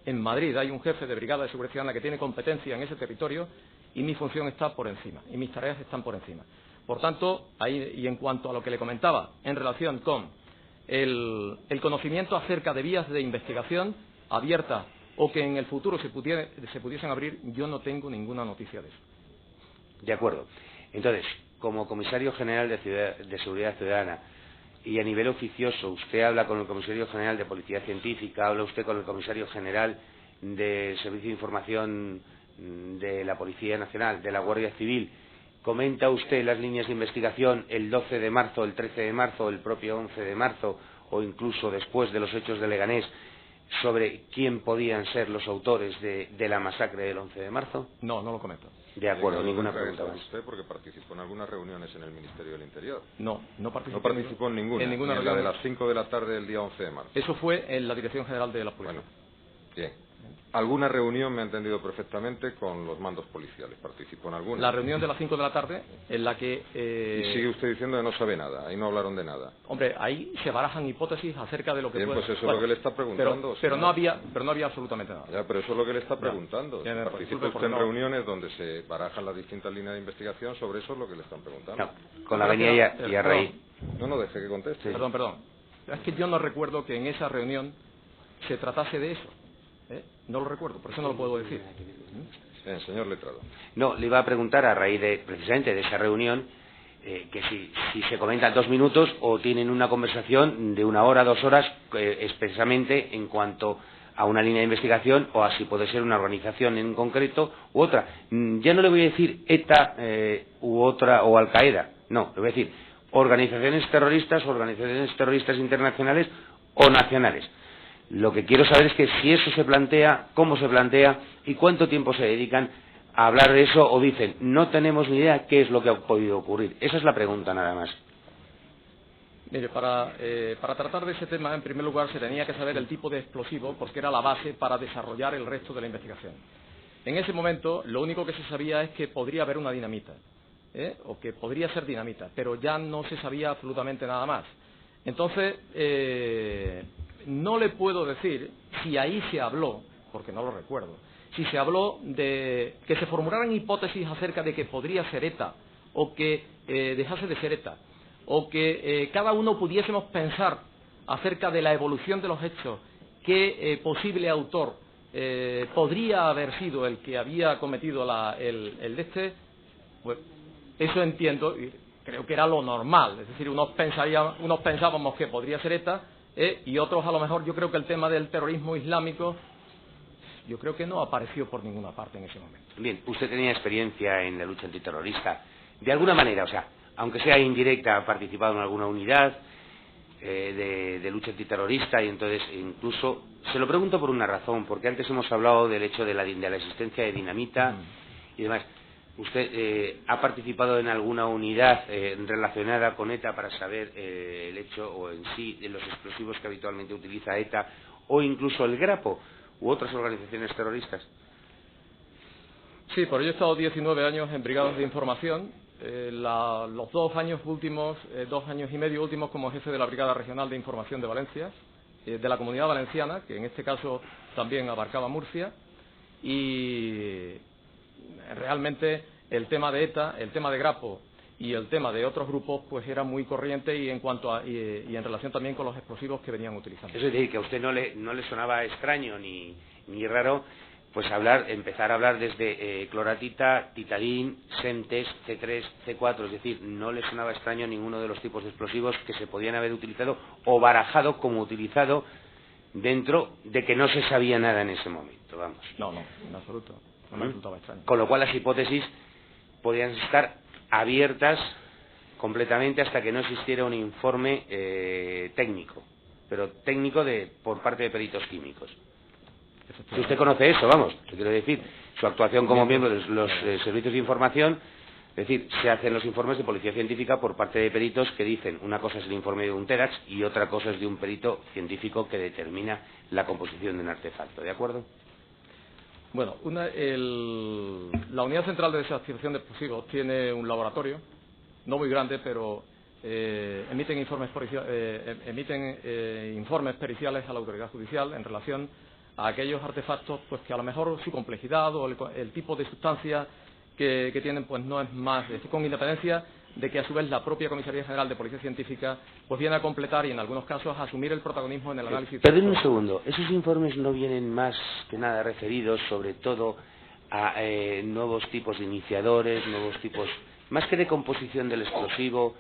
En Madrid hay un jefe de Brigada de Seguridad Ciudadana que tiene competencia en ese territorio y mi función está por encima, y mis tareas están por encima. Por tanto, ahí, y en cuanto a lo que le comentaba en relación con el conocimiento acerca de vías de investigación abiertas o que en el futuro se pudiesen abrir, yo no tengo ninguna noticia de eso. De acuerdo. Entonces, como comisario general de Seguridad Ciudadana y a nivel oficioso, usted habla con el comisario general de Policía Científica, habla usted con el comisario general del Servicio de Información de la Policía Nacional, de la Guardia Civil. ¿Comenta usted las líneas de investigación el 12 de marzo, el 13 de marzo, el propio 11 de marzo o incluso después de los hechos de Leganés sobre quién podían ser los autores de la masacre del 11 de marzo? No, no lo comento. De acuerdo, ninguna pregunta más. ¿Usted porque participó en algunas reuniones en el Ministerio del Interior? No participó. No participó en ninguna. En ninguna reunión. La de las 5 de la tarde del día 11 de marzo. Eso fue en la Dirección General de la Policía. Bueno, bien. Alguna reunión me ha entendido perfectamente con los mandos policiales. ¿Participó en alguna? La reunión de las 5 de la tarde en la que... Y sigue usted diciendo que no sabe nada. Ahí no hablaron de nada. Hombre, ahí se barajan hipótesis acerca de lo que bien, puede... pues eso es lo que le está preguntando. Pero no había absolutamente nada. Ya, pero eso es lo que le está preguntando. Ya, ¿Participa usted en reuniones donde se barajan las distintas líneas de investigación? Sobre eso es lo que le están preguntando. No, con la venía y a raíz... No, deje que conteste. Perdón. Es que yo no recuerdo que en esa reunión se tratase de eso. No lo recuerdo, por eso no lo puedo decir. Señor letrado. No, le iba a preguntar a raíz precisamente de esa reunión que si se comentan 2 minutos o tienen una conversación de 1 hora, 2 horas expresamente en cuanto a una línea de investigación o a si puede ser una organización en concreto u otra. Ya no le voy a decir ETA u otra o Al Qaeda, no, le voy a decir organizaciones terroristas internacionales o nacionales. Lo que quiero saber es que si eso se plantea, cómo se plantea y cuánto tiempo se dedican a hablar de eso o dicen, no tenemos ni idea qué es lo que ha podido ocurrir. Esa es la pregunta nada más. Mire, para tratar de ese tema, en primer lugar, se tenía que saber el tipo de explosivo porque era la base para desarrollar el resto de la investigación. En ese momento, lo único que se sabía es que podría haber una dinamita, o que podría ser dinamita, pero ya no se sabía absolutamente nada más. Entonces, no le puedo decir si ahí se habló, porque no lo recuerdo, si se habló de que se formularan hipótesis acerca de que podría ser ETA o que dejase de ser ETA o que cada uno pudiésemos pensar acerca de la evolución de los hechos, qué posible autor podría haber sido el que había cometido Pues eso entiendo, y creo que era lo normal, es decir, unos pensábamos que podría ser ETA, y otros a lo mejor. Yo creo que el tema del terrorismo islámico, yo creo que no apareció por ninguna parte en ese momento. Bien, usted tenía experiencia en la lucha antiterrorista. De alguna manera, o sea, aunque sea indirecta, ha participado en alguna unidad de lucha antiterrorista, y entonces incluso, se lo pregunto por una razón, porque antes hemos hablado del hecho de la existencia de dinamita y demás. ¿Usted ha participado en alguna unidad relacionada con ETA para saber el hecho o en sí de los explosivos que habitualmente utiliza ETA, o incluso el Grapo u otras organizaciones terroristas? Sí, por ello he estado 19 años en brigadas de información. Los 2 años últimos, 2 años y medio últimos como jefe de la Brigada Regional de Información de Valencia, de la Comunidad Valenciana, que en este caso también abarcaba Murcia, y realmente el tema de ETA, el tema de Grapo y el tema de otros grupos pues era muy corriente, y en relación también con los explosivos que venían utilizando. Eso es decir, que a usted no le sonaba extraño ni raro pues empezar a hablar desde cloratita, titadín, Semtex, C3, C4, es decir, no le sonaba extraño ninguno de los tipos de explosivos que se podían haber utilizado o barajado como utilizado, dentro de que no se sabía nada en ese momento, vamos. No, en absoluto, no me resultaba extraño. Con lo cual las hipótesis podían estar abiertas completamente hasta que no existiera un informe técnico, pero técnico por parte de peritos químicos. Si usted conoce eso, vamos, te quiero decir, su actuación como miembro de los servicios de información, es decir, se hacen los informes de policía científica por parte de peritos que dicen, una cosa es el informe de un TERAX y otra cosa es de un perito científico que determina la composición de un artefacto, ¿de acuerdo? Bueno, la Unidad Central de Desactivación de Explosivos tiene un laboratorio, no muy grande, pero emiten informes periciales a la autoridad judicial en relación a aquellos artefactos pues que a lo mejor su complejidad o el tipo de sustancia que tienen pues no es más, con independencia de que a su vez la propia Comisaría General de Policía Científica pues viene a completar y en algunos casos a asumir el protagonismo en el análisis. Perdón un segundo, esos informes no vienen más que nada referidos sobre todo a nuevos tipos de iniciadores, nuevos tipos, más que de composición del explosivo,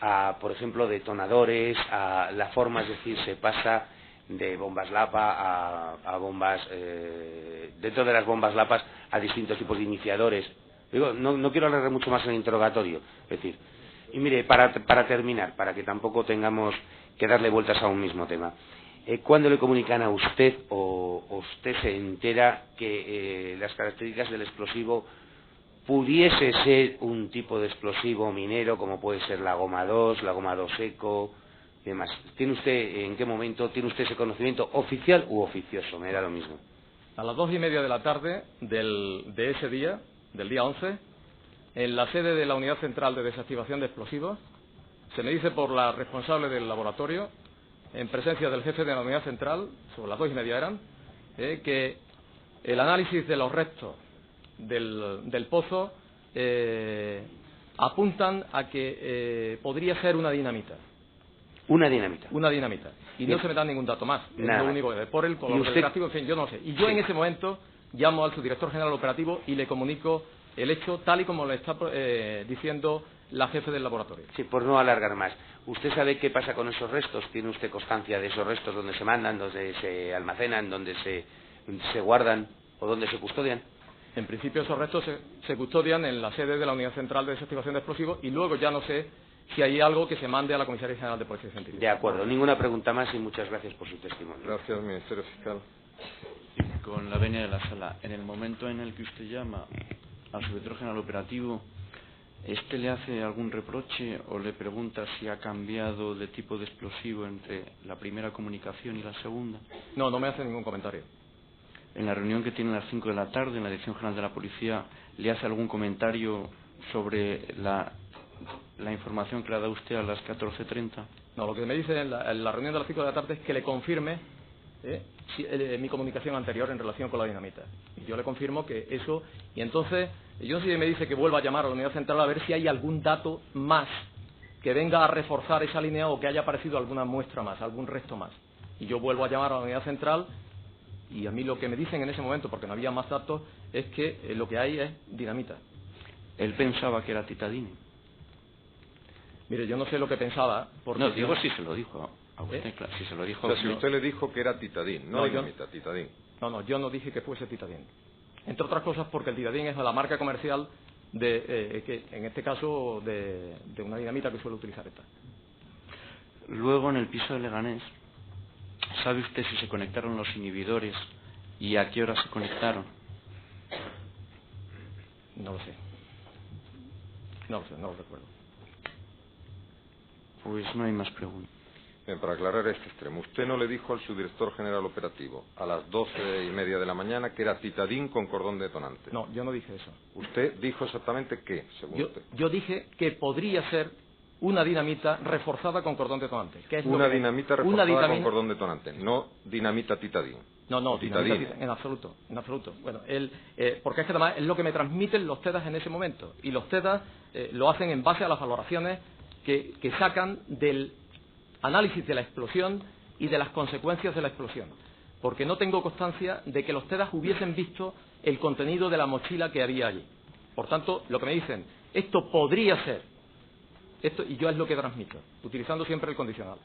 a por ejemplo detonadores, a la forma, es decir, se pasa de bombas lapa a bombas, dentro de las bombas lapas a distintos tipos de iniciadores. Digo, no quiero alargar mucho más en el interrogatorio, es decir, y mire, para terminar, para que tampoco tengamos que darle vueltas a un mismo tema, ¿cuándo le comunican a usted o usted se entera que las características del explosivo pudiese ser un tipo de explosivo minero, como puede ser la goma 2 eco y demás? ¿Tiene usted, en qué momento tiene usted ese conocimiento, oficial u oficioso? Me da lo mismo. A las 2:30 de la tarde de ese día, del día 11, en la sede de la Unidad Central de Desactivación de Explosivos, se me dice por la responsable del laboratorio, en presencia del jefe de la Unidad Central, sobre las 2:30 eran, que el análisis de los restos del pozo apuntan a que podría ser una dinamita. Una dinamita. Una dinamita. Y Bien. no se me da ningún dato más. Nada. Es lo único que por el color del gráfico, en fin, yo no sé. Y yo Sí. en ese momento llamo al subdirector general operativo y le comunico el hecho tal y como le está diciendo la jefe del laboratorio. Sí, por no alargar más. ¿Usted sabe qué pasa con esos restos? ¿Tiene usted constancia de esos restos, dónde se mandan, dónde se almacenan, dónde se guardan o dónde se custodian? En principio esos restos se custodian en la sede de la Unidad Central de Desactivación de Explosivos y luego ya no sé si hay algo que se mande a la Comisaría General de Policía Científica. De acuerdo, ninguna pregunta más y muchas gracias por su testimonio. Gracias, Ministerio Fiscal. Con la venia de la sala, en el momento en el que usted llama al subdirector general operativo, ¿este le hace algún reproche o le pregunta si ha cambiado de tipo de explosivo entre la primera comunicación y la segunda? No me hace ningún comentario. En la reunión que tiene a las 5 de la tarde en la Dirección General de la Policía, ¿le hace algún comentario sobre la información que le ha dado usted a las 14:30? No, lo que me dice en la reunión de las 5 de la tarde es que le confirme mi comunicación anterior en relación con la dinamita. Y yo le confirmo que eso, y entonces, yo no sé si me dice que vuelva a llamar a la Unidad Central a ver si hay algún dato más que venga a reforzar esa línea o que haya aparecido alguna muestra más, algún resto más. Y yo vuelvo a llamar a la Unidad Central y a mí lo que me dicen en ese momento, porque no había más datos, es que lo que hay es dinamita. él pensaba que era Titadine. Mire, yo no sé lo que pensaba, porque... No, digo si se lo dijo a usted, claro, si se lo dijo... O sea, si usted le dijo que era Titadín, no dinamita, Titadín. No, yo no dije que fuese Titadín. Entre otras cosas porque el Titadín es la marca comercial de, que en este caso, de una dinamita que suele utilizar ETA. Luego, en el piso de Leganés, ¿sabe usted si se conectaron los inhibidores y a qué hora se conectaron? No lo sé. No lo recuerdo. Pues no hay más preguntas. Bien, para aclarar este extremo, usted no le dijo al subdirector general operativo a las 12:30 de la mañana que era Titadín con cordón detonante. No, yo no dije eso. ¿Usted dijo exactamente qué, según usted? Yo dije que podría ser una dinamita reforzada con cordón detonante. Que es una dinamita reforzada con cordón detonante, no dinamita Titadín. No, dinamita en absoluto. Bueno, porque es que además es lo que me transmiten los TEDAS en ese momento. Y los TEDAS lo hacen en base a las valoraciones que sacan del análisis de la explosión y de las consecuencias de la explosión. Porque no tengo constancia de que los TEDAS hubiesen visto el contenido de la mochila que había allí. Por tanto, lo que me dicen, esto podría ser, y yo es lo que transmito, utilizando siempre el condicional.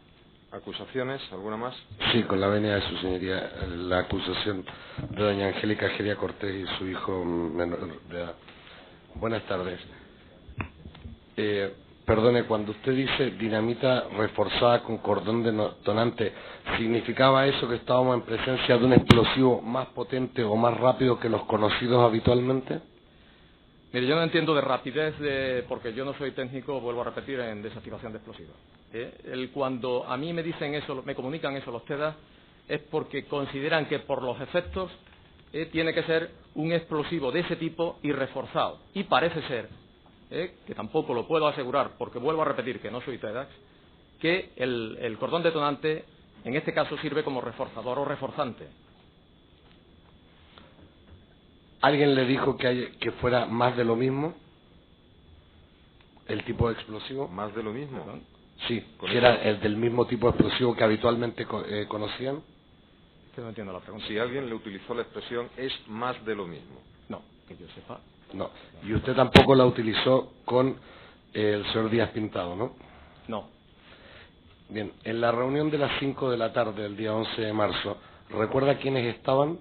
¿Acusaciones? ¿Alguna más? Sí, con la venia de su señoría, la acusación de doña Angélica Geria Cortés y su hijo menor de edad. Buenas tardes. Perdone, cuando usted dice dinamita reforzada con cordón detonante, ¿significaba eso que estábamos en presencia de un explosivo más potente o más rápido que los conocidos habitualmente? Mire, yo no entiendo de rapidez, porque yo no soy técnico, vuelvo a repetir, en desactivación de explosivos. Cuando a mí me dicen eso, me comunican eso los TEDAS, es porque consideran que por los efectos tiene que ser un explosivo de ese tipo y reforzado. Y parece ser, que tampoco lo puedo asegurar, porque vuelvo a repetir que no soy TEDAX, que el cordón detonante en este caso sirve como reforzador o reforzante. ¿Alguien le dijo que fuera más de lo mismo? ¿El tipo de explosivo? ¿Más de lo mismo? Sí, que era el del mismo tipo de explosivo que habitualmente conocían. Que no entiendo la pregunta. Si alguien le utilizó la expresión, es más de lo mismo. No, que yo sepa. No. Y usted tampoco la utilizó con el señor Díaz Pintado, ¿no? No. Bien, en la reunión de las 5 de la tarde del día 11 de marzo, ¿recuerda quiénes estaban?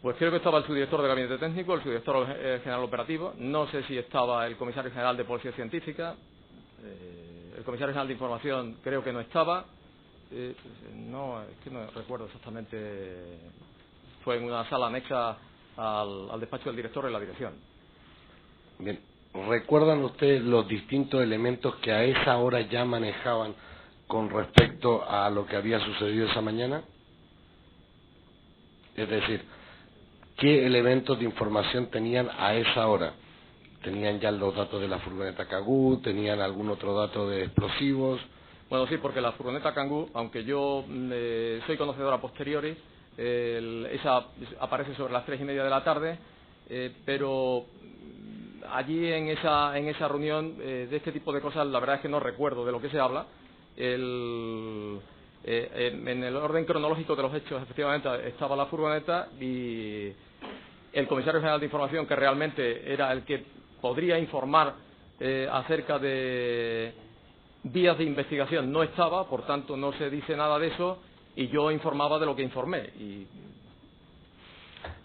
Pues creo que estaba el subdirector de Gabinete Técnico, el subdirector general operativo, no sé si estaba el comisario general de Policía Científica, el comisario general de Información creo que no estaba, no, es que no recuerdo exactamente, fue en una sala anexa al despacho del director en la dirección. Bien, ¿recuerdan ustedes los distintos elementos que a esa hora ya manejaban con respecto a lo que había sucedido esa mañana? Es decir, ¿qué elementos de información tenían a esa hora? ¿Tenían ya los datos de la furgoneta Kangoo? ¿Tenían algún otro dato de explosivos? Bueno, sí, porque la furgoneta Kangoo, aunque yo soy conocedor a posteriori, esa aparece sobre las 3:30 de la tarde, pero allí en esa reunión de este tipo de cosas, la verdad es que no recuerdo de lo que se habla. En el orden cronológico de los hechos, efectivamente, estaba la furgoneta y el comisario general de Información, que realmente era el que podría informar acerca de vías de investigación, no estaba, por tanto no se dice nada de eso, y yo informaba de lo que informé.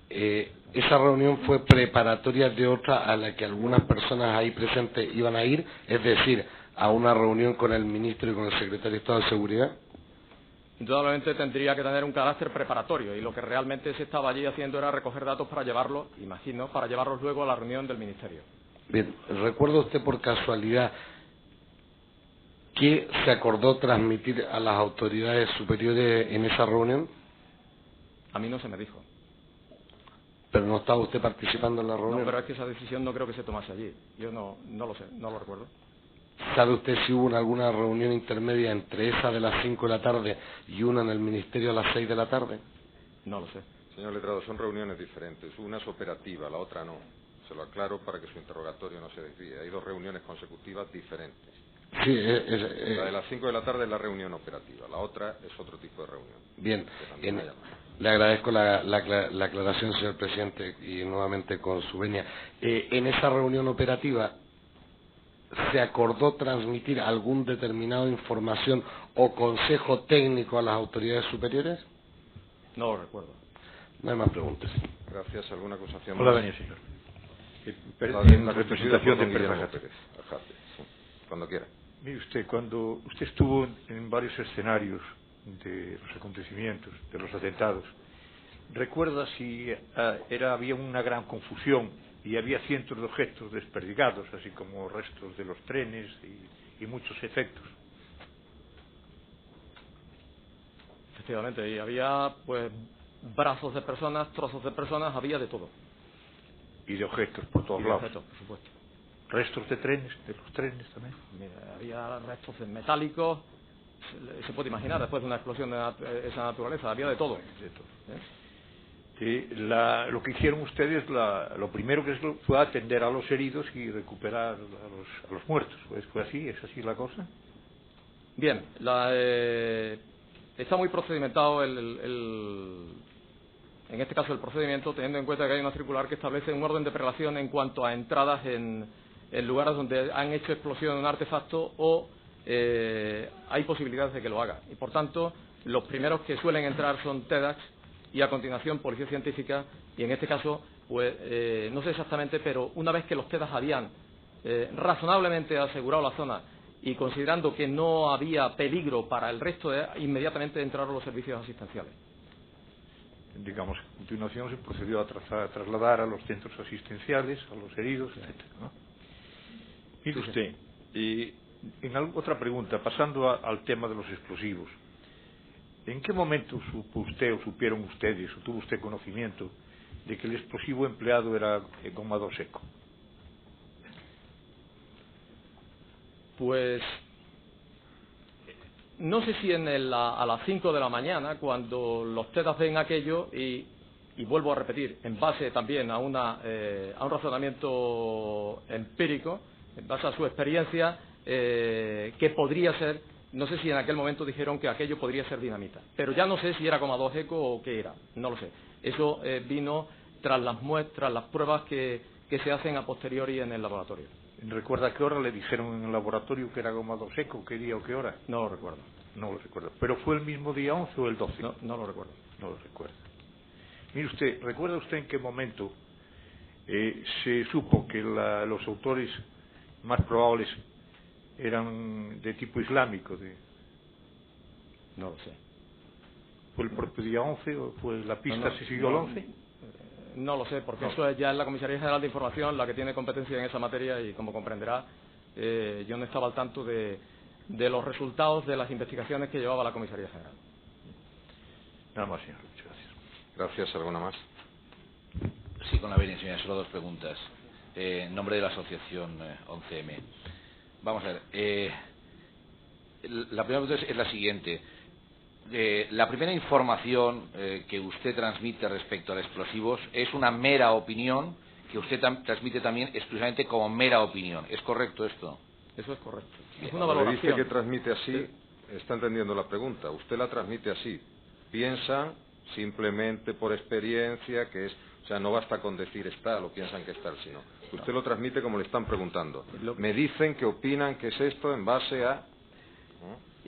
¿Esa reunión fue preparatoria de otra a la que algunas personas ahí presentes iban a ir? Es decir, a una reunión con el ministro y con el secretario de Estado de Seguridad. Indudablemente tendría que tener un carácter preparatorio, y lo que realmente se estaba allí haciendo era recoger datos para llevarlos, imagino, para llevarlos luego a la reunión del ministerio. Bien, ¿recuerda usted por casualidad qué se acordó transmitir a las autoridades superiores en esa reunión? A mí no se me dijo. ¿Pero no estaba usted participando en la reunión? No, pero es que esa decisión no creo que se tomase allí. Yo no lo sé, no lo recuerdo. ¿Sabe usted si hubo alguna reunión intermedia entre esa de las 5 de la tarde y una en el ministerio a las 6 de la tarde? No lo sé. Señor letrado, son reuniones diferentes. Una es operativa, la otra no. Se lo aclaro para que su interrogatorio no se desvíe. Hay 2 reuniones consecutivas diferentes. Sí, la de las 5 de la tarde es la reunión operativa, la otra es otro tipo de reunión. Bien, le agradezco la aclaración, señor presidente, y nuevamente con su venia. En esa reunión operativa, ¿se acordó transmitir algún determinado información o consejo técnico a las autoridades superiores? No lo recuerdo. No hay más preguntas. Gracias. ¿Alguna acusación? Hola, venía, señor. La representación de Guillermo empresas. Pérez. Ajate, sí. Cuando quiera. Mire usted, cuando usted estuvo en varios escenarios de los acontecimientos, de los atentados, ¿recuerda si había una gran confusión y había cientos de objetos desperdigados, así como restos de los trenes y muchos efectos? Efectivamente, y había pues brazos de personas, trozos de personas, había de todo. Y de objetos por todos lados. Objetos, por supuesto. ¿Restos de trenes, de los trenes también? Había restos metálicos, se puede imaginar, después de una explosión de esa naturaleza, había de todo. Lo que hicieron ustedes, lo primero que fue atender a los heridos y recuperar a los muertos. ¿Fue así? ¿Es así la cosa? Bien, está muy procedimentado en este caso el procedimiento, teniendo en cuenta que hay una circular que establece un orden de prelación en cuanto a entradas en lugares donde han hecho explosión un artefacto o hay posibilidades de que lo haga. Y por tanto, los primeros que suelen entrar son TEDx y a continuación Policía Científica, y en este caso, pues no sé exactamente, pero una vez que los TEDx habían razonablemente asegurado la zona y considerando que no había peligro para el resto, inmediatamente entraron los servicios asistenciales. Digamos, a continuación se procedió a trasladar a los centros asistenciales, a los heridos, etcétera, ¿no? Mire usted, otra pregunta, pasando al tema de los explosivos. ¿En qué momento supo usted o supieron ustedes o tuvo usted conocimiento de que el explosivo empleado era gomado seco? Pues no sé si a las 5 de la mañana, cuando los TEDx ven aquello, y vuelvo a repetir, en base también a un razonamiento empírico, en base a su experiencia, que podría ser, no sé si en aquel momento dijeron que aquello podría ser dinamita, pero ya no sé si era gomado seco o qué era, no lo sé. Eso vino tras las muestras, las pruebas que se hacen a posteriori en el laboratorio. ¿Recuerda a qué hora le dijeron en el laboratorio que era gomado seco? ¿Qué día o qué hora? No lo recuerdo. No lo recuerdo. ¿Pero fue el mismo día 11 o el 12? No lo recuerdo. No lo recuerdo. Mire usted, ¿recuerda usted en qué momento se supo que los autores más probables eran de tipo islámico? No lo sé. ¿Fue el propio día 11 o fue la pista se siguió al 11? No lo sé, porque eso ya es la Comisaría General de Información la que tiene competencia en esa materia y, como comprenderá, yo no estaba al tanto de los resultados de las investigaciones que llevaba la Comisaría General. Nada más, señor. Muchas gracias. Gracias. ¿Alguna más? Sí, con la venia, señora. Solo 2 preguntas. En nombre de la asociación 11M. Vamos a ver. La primera pregunta es la siguiente. La primera información que usted transmite respecto a los explosivos es una mera opinión que usted transmite también exclusivamente como mera opinión. ¿Es correcto esto? Eso es correcto. Es una valoración. Dice que transmite así, está entendiendo la pregunta. Usted la transmite así. Piensa simplemente por experiencia que es, o sea, no basta con decir está, lo piensan que es tal, sino usted lo transmite como le están preguntando. Me dicen que opinan que es esto en base a...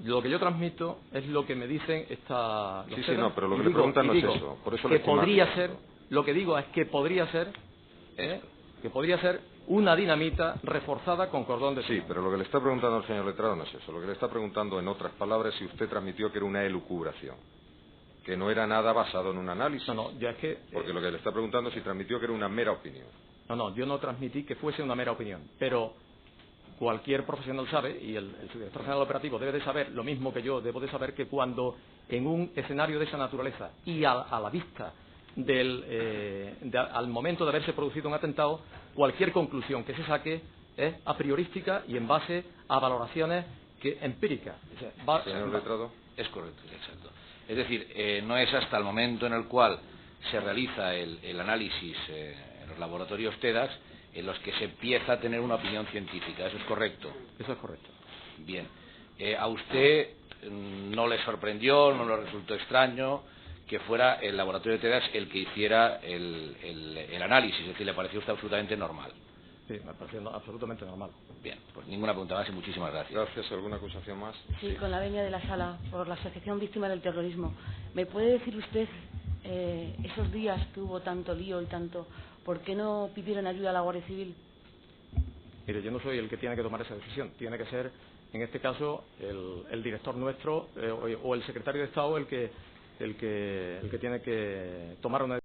Lo que yo transmito es lo que me dicen no, pero lo que le preguntan no es eso. Por eso que podría ser, lo que digo es que podría ser una dinamita reforzada con cordón de Sí, pero lo que le está preguntando al señor letrado no es eso. Lo que le está preguntando, en otras palabras, si usted transmitió que era una elucubración, que no era nada basado en un análisis. Porque lo que le está preguntando es si transmitió que era una mera opinión. No, yo no transmití que fuese una mera opinión, pero cualquier profesional sabe, y el subdirector general operativo debe de saber, lo mismo que yo debo de saber, que cuando en un escenario de esa naturaleza y a la vista al momento de haberse producido un atentado, cualquier conclusión que se saque es a priorística y en base a valoraciones empíricas. Señor letrado. Es correcto, exacto. Es decir, no es hasta el momento en el cual se realiza el análisis en los laboratorios TEDx en los que se empieza a tener una opinión científica. ¿Eso es correcto? Eso es correcto. Bien. ¿A usted no le sorprendió, no le resultó extraño que fuera el laboratorio de TEDx el que hiciera el análisis? Es decir, ¿le pareció usted absolutamente normal? Sí, me pareció absolutamente normal. Bien, pues ninguna pregunta más y muchísimas gracias. Gracias. ¿Alguna acusación más? Sí, con la venia de la sala, por la Asociación Víctima del Terrorismo. ¿Me puede decir usted, esos días que hubo tanto lío y tanto, por qué no pidieron ayuda a la Guardia Civil? Mire, yo no soy el que tiene que tomar esa decisión. Tiene que ser, en este caso, el director nuestro o el secretario de Estado el que tiene que tomar una decisión.